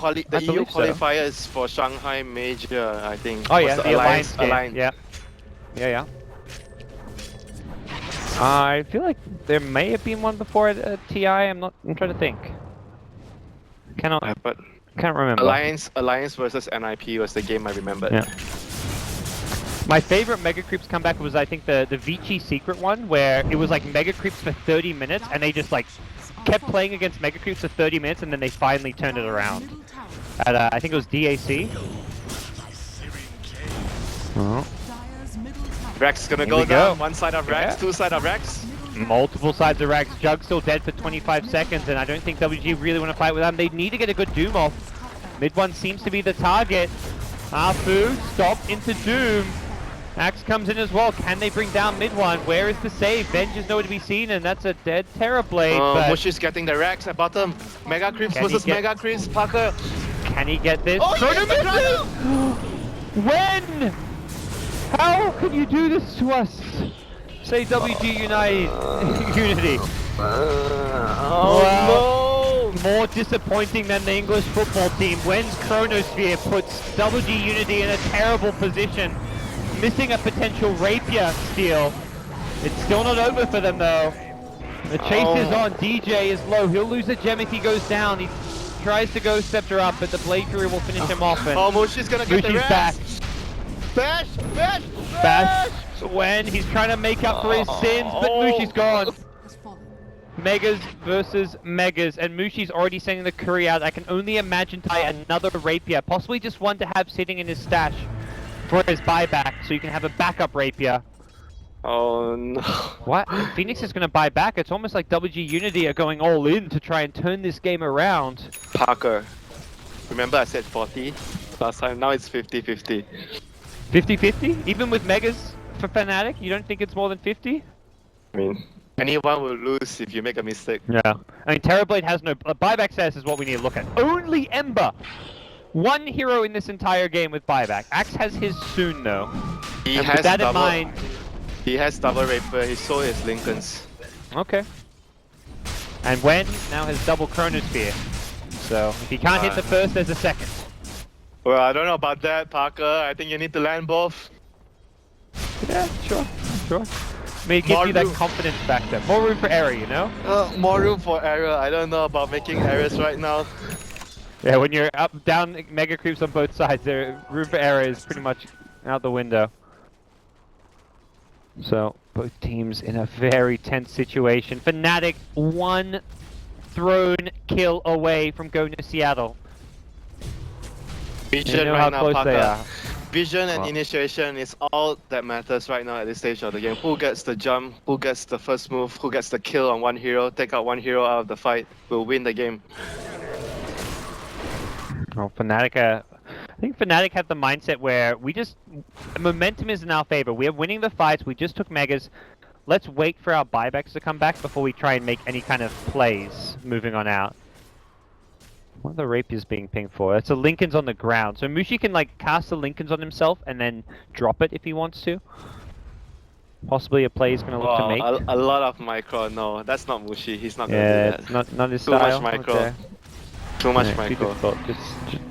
Speaker 3: EU
Speaker 2: so.
Speaker 3: qualifier is for Shanghai Major, I think.
Speaker 2: Oh yeah,
Speaker 3: Was
Speaker 2: the Alliance game.
Speaker 3: Alliance.
Speaker 2: Yeah. I feel like there may have been one before at TI. I'm trying to think. Can't remember.
Speaker 3: Alliance versus NIP was the game I remembered.
Speaker 2: Yeah. My favorite Mega Creeps comeback was, I think, the Vici secret one, where it was like Mega Creeps for 30 minutes, and they just like kept playing against Mega Creeps for 30 minutes, and then they finally turned it around. At I think it was DAC. Oh.
Speaker 3: Rex gonna go down. One side of Rex, 2 side of Rex.
Speaker 2: Multiple sides of Rex. Jug still dead for 25 seconds, and I don't think WG really want to fight with them. They need to get a good Doom off. Mid one seems to be the target. Afu stopped into Doom. Axe comes in as well. Can they bring down mid one? Where is the save? Venge is nowhere to be seen, and that's a dead Terrorblade.
Speaker 3: Mushi's getting the Rex at bottom. Mega Creeps versus Mega Creeps. Parker.
Speaker 2: Can he get this?
Speaker 3: Oh, yes,
Speaker 2: When? How can you do this to us? Say WG.Unity.
Speaker 3: Oh no!
Speaker 2: More disappointing than the English football team. When's Chronosphere puts WG.Unity in a terrible position. Missing a potential rapier steal. It's still not over for them though. The chase is on. DJ is low. He'll lose a gem if he goes down. He tries to go Scepter up, but the Blade Fury will finish him off. And
Speaker 3: Mushi's gonna get the Rex.
Speaker 2: Back.
Speaker 3: Bash!
Speaker 2: When he's trying to make up for his sins, but Mushi's gone. Megas versus Megas, and Mushi's already sending the Curry out. I can only imagine to buy another Rapier, possibly just one to have sitting in his stash for his buyback, so you can have a backup Rapier.
Speaker 3: Oh no.
Speaker 2: What? Phoenix is going to buy back. It's almost like WG.Unity are going all in to try and turn this game around.
Speaker 3: Parker. Remember I said 40 last time? Now it's 50-50.
Speaker 2: 50-50? Even with Megas for Fnatic? You don't think it's more than 50?
Speaker 3: I mean, anyone will lose if you make a mistake.
Speaker 2: Yeah. I mean, Terrorblade has no... buyback status is what we need to look at. Only Ember! One hero in this entire game with buyback. Axe has his soon, though.
Speaker 3: He has double Rapier. He sold his Lincolns.
Speaker 2: Okay. And Wen now has double Chronosphere. So if he can't hit the first, there's a second.
Speaker 3: Well, I don't know about that, Parker. I think you need to land both.
Speaker 2: Yeah, sure. I mean, it gives you that confidence factor. More room for error, you know?
Speaker 3: More room for error. I don't know about making errors right now.
Speaker 2: Yeah, when you're up, down mega creeps on both sides, the room for error is pretty much out the window. So, both teams in a very tense situation. Fnatic one thrown kill away from going to Seattle.
Speaker 3: Vision
Speaker 2: you know
Speaker 3: right
Speaker 2: how
Speaker 3: now,
Speaker 2: close
Speaker 3: Parker.
Speaker 2: they are.
Speaker 3: Vision and initiation is all that matters right now at this stage of the game. Who gets the jump, who gets the first move, who gets the kill on one hero, take out one hero out of the fight, will win the game.
Speaker 2: Well, Fnatic, I think Fnatic have the mindset where momentum is in our favor. We are winning the fights, we just took megas. Let's wait for our buybacks to come back before we try and make any kind of plays moving on out. What are the rapiers being pinged for? It's a Lincoln's on the ground. So Mushi can like cast the Lincoln's on himself and then drop it if he wants to. Possibly a play he's going to look to make.
Speaker 3: A lot of micro. No, that's not Mushi. He's not going to
Speaker 2: Yeah,
Speaker 3: do
Speaker 2: it's
Speaker 3: that.
Speaker 2: not his
Speaker 3: Too
Speaker 2: style.
Speaker 3: much micro.
Speaker 2: Okay.
Speaker 3: Too much
Speaker 2: Yeah, too
Speaker 3: micro.
Speaker 2: difficult.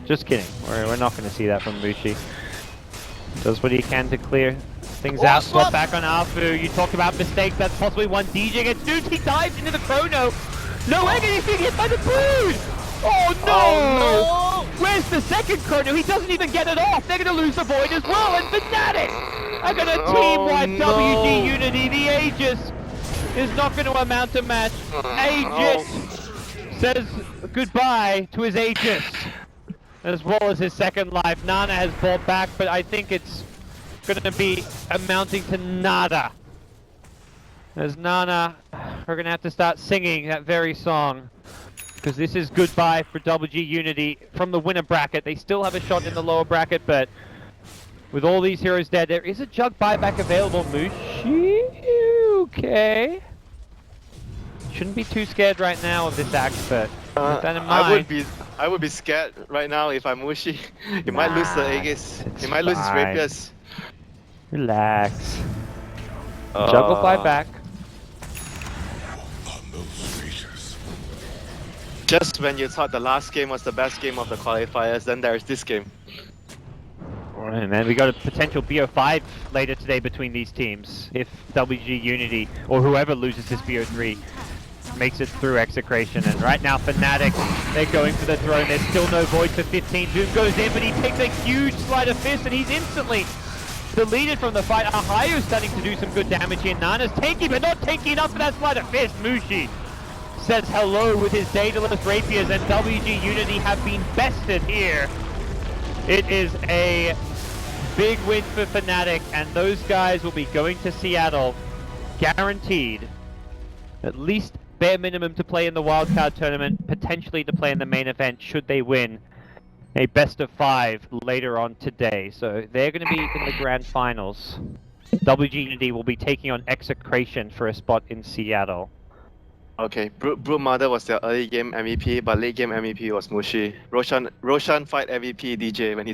Speaker 2: Just kidding. We're not going to see that from Mushi. Does what he can to clear things out. Swap back on Alfu. You talk about mistakes. That's possibly one. DJ gets duped. He dives into the chrono. No way getting hit by the brood. Oh no!
Speaker 3: Oh, no!
Speaker 2: Where's the second chrono? He doesn't even get it off. They're going to lose the void as well. And Fnatic are going to team wipe WG.Unity. The Aegis is not going to amount to match. Aegis says goodbye to his Aegis, as well as his second life. Nana has bought back, but I think it's going to be amounting to nada. As Nana are going to have to start singing that very song, because this is goodbye for WG.Unity from the winner bracket. They still have a shot in the lower bracket, but with all these heroes dead, there is a jug buyback available. Mushi, okay. Shouldn't be too scared right now of this axe, but keep that in mind.
Speaker 3: I would be scared right now if I'm Mushi. He might lose the Aegis. He might lose his rapiers.
Speaker 2: Relax. Juggle buyback.
Speaker 3: Just when you thought the last game was the best game of the qualifiers, then there's this game.
Speaker 2: Alright, man, we got a potential BO5 later today between these teams. If WG.Unity, or whoever loses this BO3, makes it through Execration. And right now, Fnatic, they're going for the throne. There's still no void for 15. Doom goes in, but he takes a huge Sleight of Fist, and he's instantly deleted from the fight. Ahayo's starting to do some good damage here. Nana's tanky, but not tanky enough for that Sleight of Fist. Mushi says hello with his Daedalus Rapiers, and WG.Unity have been bested here. It is a big win for Fnatic, and those guys will be going to Seattle, guaranteed at least bare minimum to play in the wildcard tournament, potentially to play in the main event should they win a best of 5 later on today. So they're going to be in the grand finals. WG.Unity will be taking on Execration for a spot in Seattle.
Speaker 3: Okay, Broodmother was their early game MVP, but late game MVP was Mushi. Roshan fight MVP DJ when he